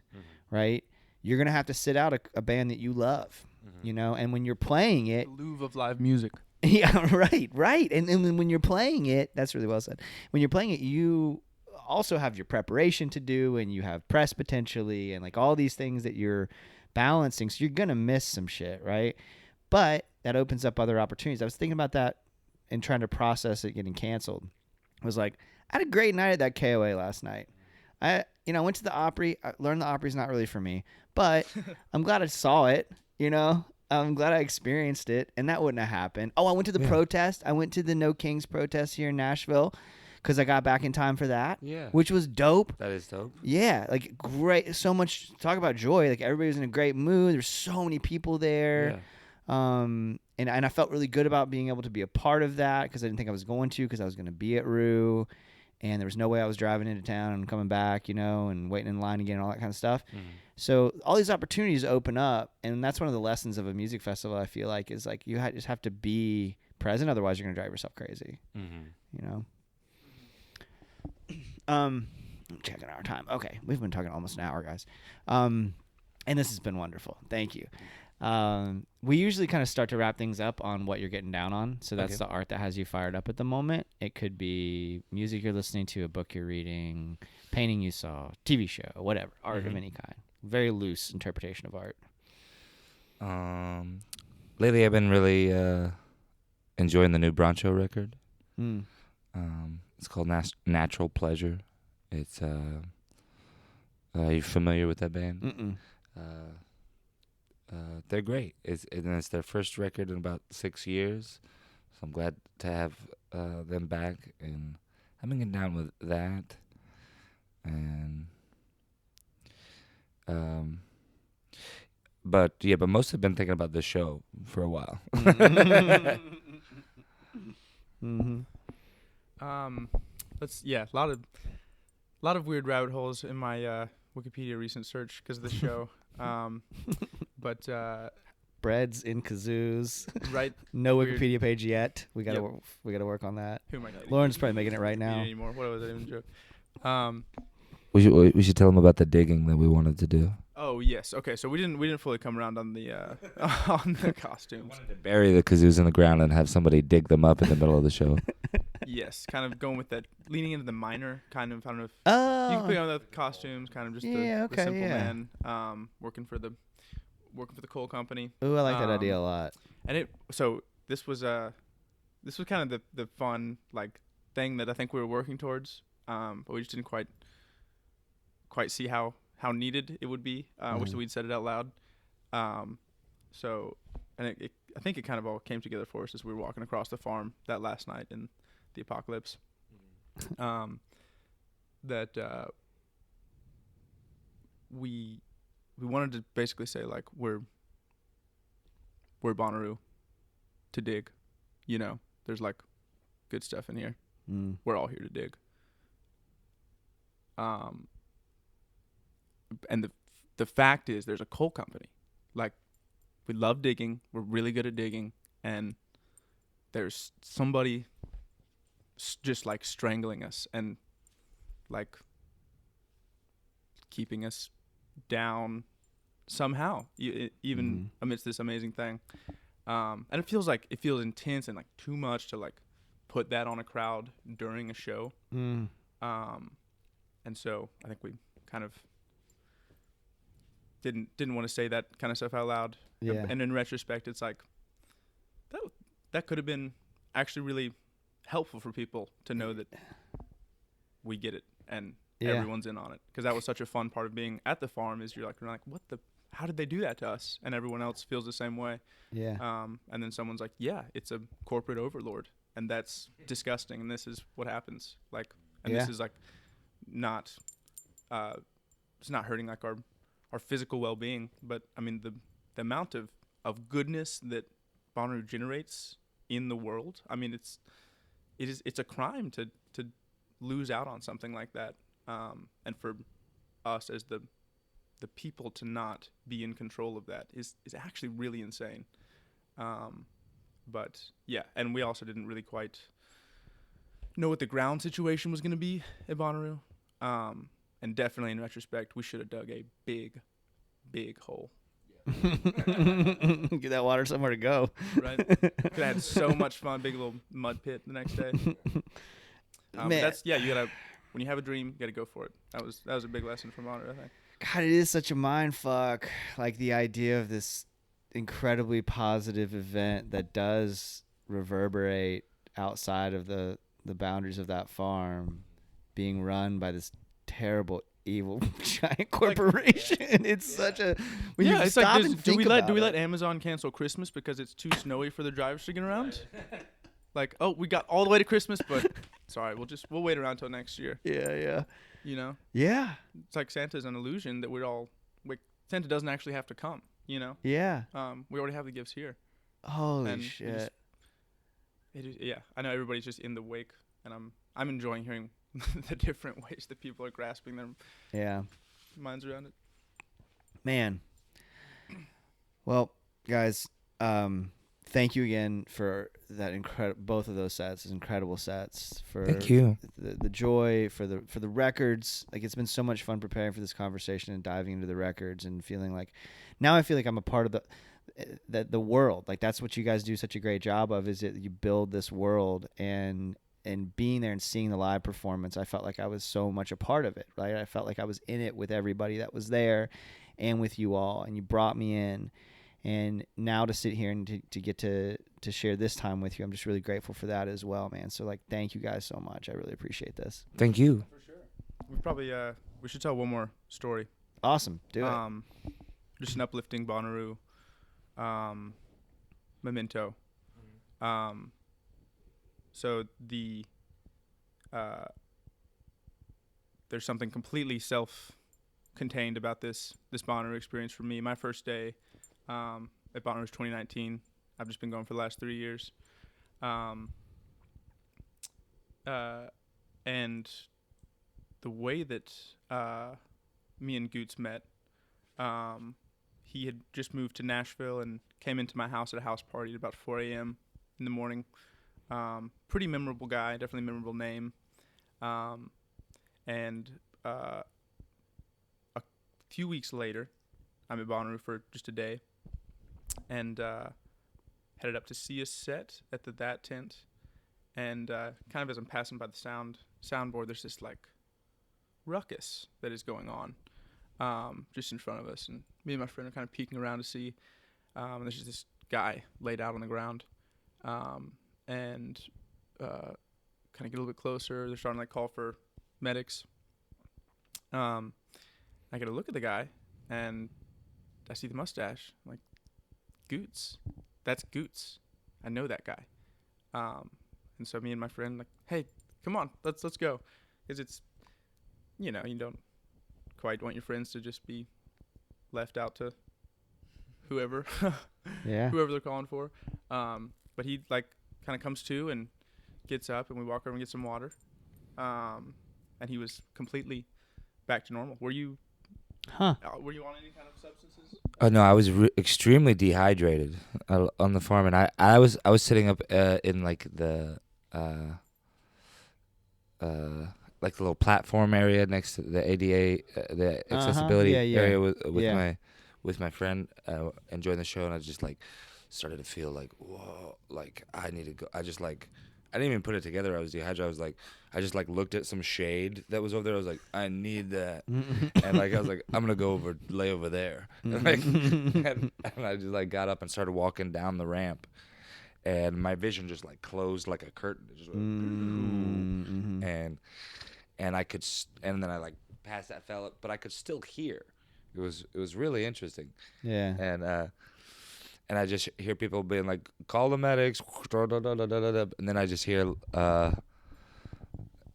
right? You're gonna have to sit out a band that you love, and when you're playing it, The Louvre of live music. yeah, right. And when you're playing it, that's really well said. When you're playing it, you also have your preparation to do, and you have press potentially, and like all these things that you're balancing. So you're gonna miss some shit, right? But that opens up other opportunities. I was thinking about that and trying to process it getting canceled. I was like, I had a great night at that KOA last night. I went to the Opry. I learned the Opry's not really for me, but I'm glad I saw it. I'm glad I experienced it, and that wouldn't have happened. Oh, I went to the protest. I went to the No Kings protest here in Nashville because I got back in time for that, which was dope. That is dope. Yeah, like great. So much talk about joy. Like everybody was in a great mood. There's so many people there. Yeah. And I felt really good about being able to be a part of that, because I didn't think I was going to, because I was going to be at Rue, and there was no way I was driving into town and coming back, and waiting in line again and all that kind of stuff. So all these opportunities open up, and that's one of the lessons of a music festival, I feel like, is like you just have to be present, otherwise you're going to drive yourself crazy. I'm checking our time. Okay, we've been talking almost an hour, guys. And this has been wonderful. Thank you. We usually kind of start to wrap things up on what you're getting down on. So that's the art that has you fired up at the moment. It could be music you're listening to, a book you're reading, painting you saw, TV show, whatever, art of any kind. Very loose interpretation of art. Lately I've been really enjoying the new Broncho record. It's called Natural Pleasure. It's are you familiar with that band? They're great. It's their first record in about 6 years, so I'm glad to have them back, and I've been getting down with that. And but mostly I've been thinking about this show for a while. A lot of weird rabbit holes in my Wikipedia recent search because of the show. But breads in kazoos. Right. No Wikipedia page yet. We gotta work on that. Who am I kidding? Lauren's probably making it right now. Anymore. What was that even joke? We should tell them about the digging that we wanted to do. Oh yes. Okay. So we didn't fully come around on the on the costumes. We wanted to bury the kazoos in the ground and have somebody dig them up in the middle of the show. Yes, kind of going with that, leaning into the minor kind of. I don't know if you can put on the costumes, kind of just the simple man, working for the coal company. Ooh, I like that idea a lot. And this was kind of the fun thing that I think we were working towards, but we just didn't quite see how how needed it would be. I wish that we'd said it out loud. So, and I think it kind of all came together for us as we were walking across the farm that last night in the apocalypse. That we wanted to basically say, like, we're Bonnaroo to dig, you know. There's like good stuff in here. We're all here to dig. And the fact is, there's a coal company. Like, we love digging. We're really good at digging, and there's somebody just like strangling us and like keeping us down somehow, even amidst this amazing thing. And it feels intense and like too much to like put that on a crowd during a show. And so I think we kind of didn't want to say that kind of stuff out loud. Yeah. And in retrospect, it's like that could have been actually really helpful for people to know that we get it and everyone's in on it, because that was such a fun part of being at the farm. Is you're like how did they do that to us? And everyone else feels the same way. Yeah. And then someone's like, yeah, it's a corporate overlord, and that's disgusting, and this is what happens. Like, and this is like not it's not hurting like our physical well-being, but I mean the amount of goodness that Bonnaroo generates in the world. I mean, it's a crime to lose out on something like that, and for us as the people to not be in control of that is actually really insane. But yeah, and we also didn't really quite know what the ground situation was going to be at Bonnaroo. And definitely in retrospect, we should have dug a big hole. Get that water somewhere to go. Right. Could have had so much fun. Big little mud pit the next day. Man. You gotta, when you have a dream, you gotta go for it. That was a big lesson from Bonnaroo, I think. God, it is such a mind fuck. Like, the idea of this incredibly positive event that does reverberate outside of the boundaries of that farm being run by this terrible, evil, giant corporation. It's such a when you it's stop like, and do think we about let Amazon cancel Christmas because it's too snowy for the drivers to get around? Like, oh, we got all the way to Christmas, but sorry, we'll wait around till next year. Yeah. You know? Yeah. It's like Santa's an illusion that Santa doesn't actually have to come, you know? Yeah. We already have the gifts here. Holy shit. I know everybody's just in the wake, and I'm enjoying hearing the different ways that people are grasping their minds around it. Man. Well, guys, thank you again for that both of those sets, incredible sets. Thank you. The joy for the records. Like, it's been so much fun preparing for this conversation and diving into the records and feeling like now I feel like I'm a part of the world. Like, that's what you guys do such a great job of, is that you build this world, and being there and seeing the live performance, I felt like I was so much a part of it, right? I felt like I was in it with everybody that was there and with you all, and you brought me in. And now to sit here and to get to share this time with you, I'm just really grateful for that as well, man. So, like, thank you guys so much. I really appreciate this. Thank you. For sure. We probably we should tell one more story. Awesome. Do it. Just an uplifting Bonnaroo memento. So there's something completely self-contained about this Bonnaroo experience for me. My first day at Bonnaroo was 2019. I've just been going for the last 3 years. And the way that me and Guetts met, he had just moved to Nashville and came into my house at a house party at about 4 a.m. in the morning. Pretty memorable guy, definitely memorable name. And a few weeks later, I'm at Bonnaroo for just a day, and headed up to see a set at the That tent. And kind of as I'm passing by the soundboard, there's this like ruckus that is going on just in front of us. And me and my friend are kind of peeking around to see. And there's just this guy laid out on the ground. And kind of get a little bit closer. They're starting to like call for medics. I get a look at the guy, and I see the mustache. I'm like, Guetts. That's Guetts. I know that guy. And so me and my friend like, hey, come on, let's go, because it's, you don't quite want your friends to just be left out to whoever, whoever they're calling for. But he like kind of comes to and gets up, and we walk over and get some water. And he was completely back to normal. Were you on any kind of substances? No, I was extremely dehydrated on the farm, and I was sitting up in like the like the little platform area next to the ADA, the accessibility area with my friend, enjoying the show, and I just like started to feel like, whoa, like I need to go. I didn't even put it together. I was dehydrated. I just like looked at some shade that was over there. I was like, I need that, and like I was like, I'm gonna lay over there, and, like, and I just like got up and started walking down the ramp, and my vision just like closed like a curtain. It just and I could, and then I like passed that fell, but I could still hear. It was really interesting. Yeah. And I just hear people being like, call the medics, and then I just hear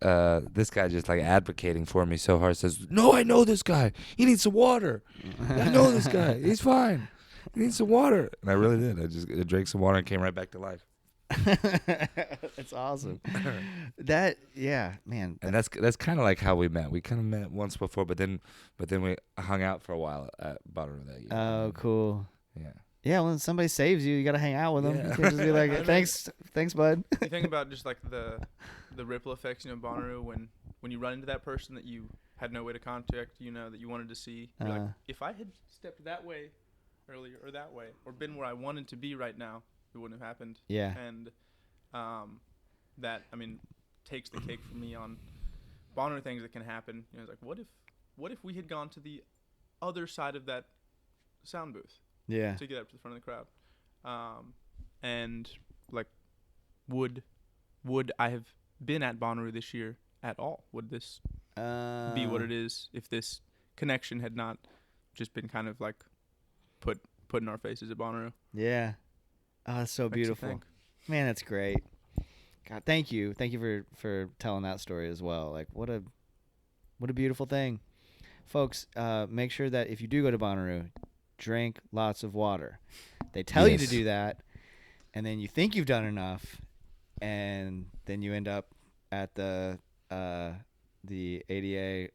this guy just like advocating for me so hard, says, no, I know this guy. He needs some water. I know this guy. He's fine. He needs some water. And I really did. I drank some water and came right back to life. That's awesome. Man. And that's kind of like how we met. We kind of met once before, but then we hung out for a while at Bonnaroo that year. Oh, cool. Yeah. Yeah, when somebody saves you, you got to hang out with them. Yeah. You can't just be like, thanks, bud. You think about just like the ripple effects, Bonnaroo, when you run into that person that you had no way to contact, that you wanted to see. You're like, if I had stepped that way earlier or that way, or been where I wanted to be right now, it wouldn't have happened. Yeah. And that, takes the cake for me on Bonnaroo things that can happen. It's like, what if we had gone to the other side of that sound booth? Yeah. To get up to the front of the crowd. And like, would I have been at Bonnaroo this year at all? Would this be what it is if this connection had not just been kind of like put in our faces at Bonnaroo? Yeah. Oh, that's so beautiful. Man, that's great. God, thank you. Thank you for telling that story as well. Like, what a beautiful thing. Folks, make sure that if you do go to Bonnaroo, drink lots of water. They tell you to do that, and then you think you've done enough, and then you end up at the ADA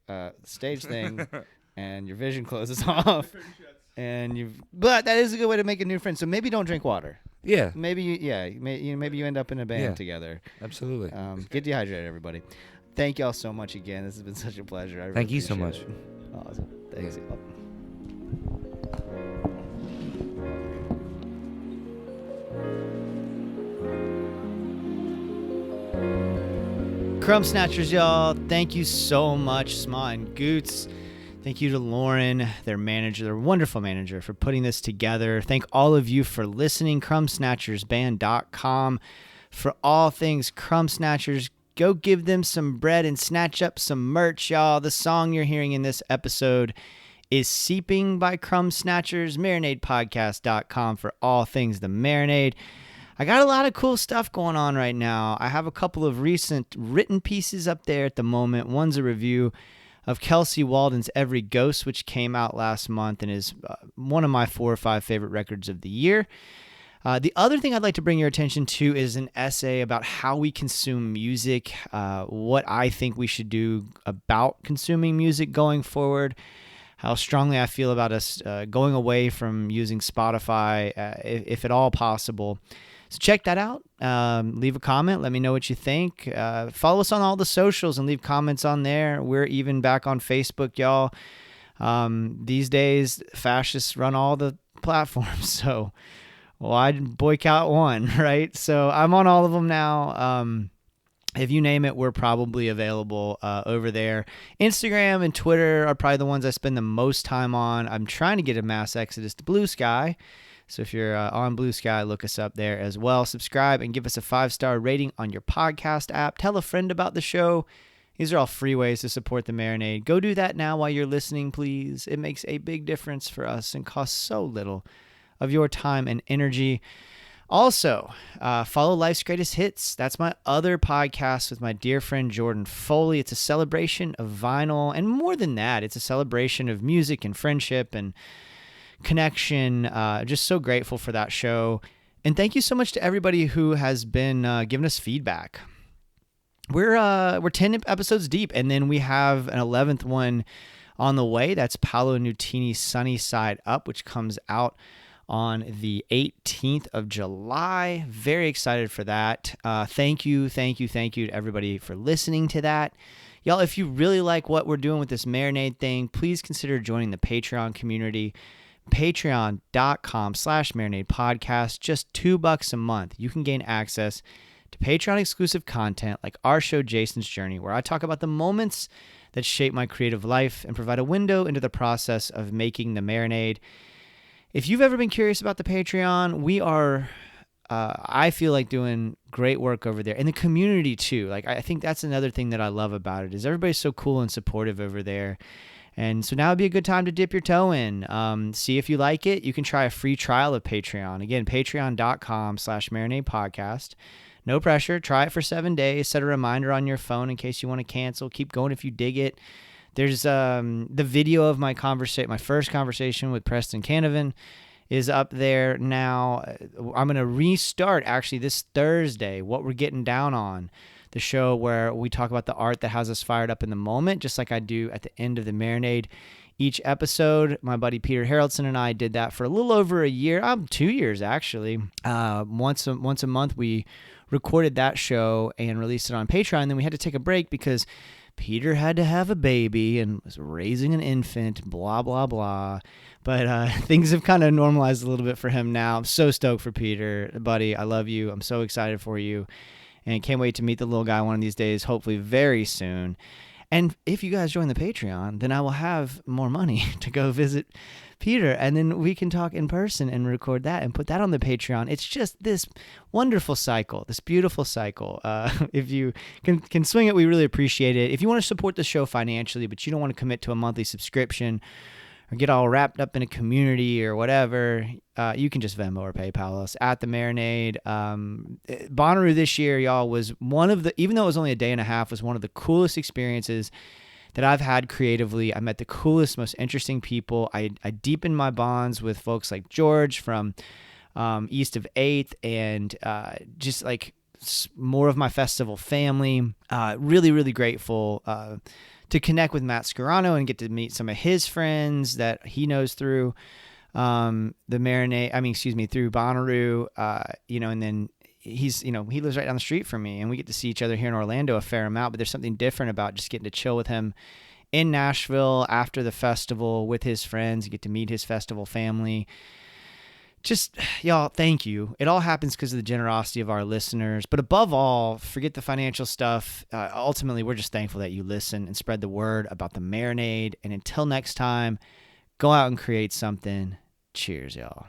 stage thing, and your vision closes off, but that is a good way to make a new friend. So maybe don't drink water. Yeah. Maybe you end up in a band together. Absolutely. Get dehydrated, everybody. Thank y'all so much again. This has been such a pleasure. I really Thank you so much. It. Awesome. Thanks. Yeah. Crumbsnatchers, y'all. Thank you so much, Sma and Guetts. Thank you to Lauren, their manager, their wonderful manager, for putting this together. Thank all of you for listening. Crumbsnatchersband.com for all things Crumbsnatchers. Go give them some bread and snatch up some merch, y'all. The song you're hearing in this episode is Seeping by Crumbsnatchers. Marinadepodcast.com for all things the Marinade. I got a lot of cool stuff going on right now. I have a couple of recent written pieces up there at the moment. One's a review of Kelsey Walden's Every Ghost, which came out last month and is one of my 4 or 5 favorite records of the year. The other thing I'd like to bring your attention to is an essay about how we consume music, what I think we should do about consuming music going forward, how strongly I feel about us going away from using Spotify, if at all possible. So check that out. Leave a comment. Let me know what you think. Follow us on all the socials and leave comments on there. We're even back on Facebook, y'all. These days, fascists run all the platforms. So I'd boycott one, right? So I'm on all of them now. If you name it, we're probably available over there. Instagram and Twitter are probably the ones I spend the most time on. I'm trying to get a mass exodus to Blue Sky. So if you're on Blue Sky, look us up there as well. Subscribe and give us a 5-star rating on your podcast app. Tell a friend about the show. These are all free ways to support the Marinade. Go do that now while you're listening, please. It makes a big difference for us and costs so little of your time and energy. Also, follow Life's Greatest Hits. That's my other podcast with my dear friend Jordan Foley. It's a celebration of vinyl, and more than that, it's a celebration of music and friendship and connection. Just so grateful for that show. And thank you so much to everybody who has been giving us feedback. We're 10 episodes deep, and then we have an 11th one on the way. That's Paolo Nutini's Sunny Side Up, which comes out on the 18th of July. Very excited for that. Thank you to everybody for listening to that. Y'all, if you really like what we're doing with this Marinade thing, please consider joining the Patreon community. Patreon.com/Marinade Podcast. Just $2 a month. You can gain access to Patreon exclusive content like our show Jason's Journey, where I talk about the moments that shape my creative life and provide a window into the process of making the Marinade. If you've ever been curious about the Patreon, we are, I feel like, doing great work over there. And the community, too. Like, I think that's another thing that I love about it, is everybody's so cool and supportive over there. And so now would be a good time to dip your toe in. See if you like it. You can try a free trial of Patreon. Again, patreon.com/Marinade Podcast. No pressure. Try it for 7 days. Set a reminder on your phone in case you want to cancel. Keep going if you dig it. There's the video of my first conversation with Preston Canavan is up there now. I'm going to restart actually this Thursday, What We're Getting Down On, the show where we talk about the art that has us fired up in the moment, just like I do at the end of the Marinade each episode. My buddy Peter Haraldson and I did that for a little over a year, 2 years actually. Once a month we recorded that show and released it on Patreon. Then we had to take a break because Peter had to have a baby and was raising an infant, blah, blah, blah. But things have kind of normalized a little bit for him now. I'm so stoked for Peter. Buddy, I love you. I'm so excited for you. And can't wait to meet the little guy one of these days, hopefully very soon. And if you guys join the Patreon, then I will have more money to go visit Peter, and then we can talk in person and record that and put that on the Patreon. It's just this wonderful cycle, this beautiful cycle. If you can swing it, we really appreciate it. If you want to support the show financially, but you don't want to commit to a monthly subscription or get all wrapped up in a community or whatever, you can just Venmo or PayPal us at the Marinade. Bonnaroo this year, y'all, was one of the, even though it was only a day and a half, was one of the coolest experiences that I've had creatively. I met the coolest, most interesting people. I deepened my bonds with folks like George from East of 8th and just like more of my festival family. Really, really grateful to connect with Matt Scarano and get to meet some of his friends that he knows through through Bonnaroo, and then he lives right down the street from me, and we get to see each other here in Orlando a fair amount, but there's something different about just getting to chill with him in Nashville after the festival with his friends. You get to meet his festival family. Just, y'all, thank you. It all happens because of the generosity of our listeners, but above all, forget the financial stuff. Ultimately, we're just thankful that you listen and spread the word about the Marinade, and until next time, go out and create something. Cheers, y'all.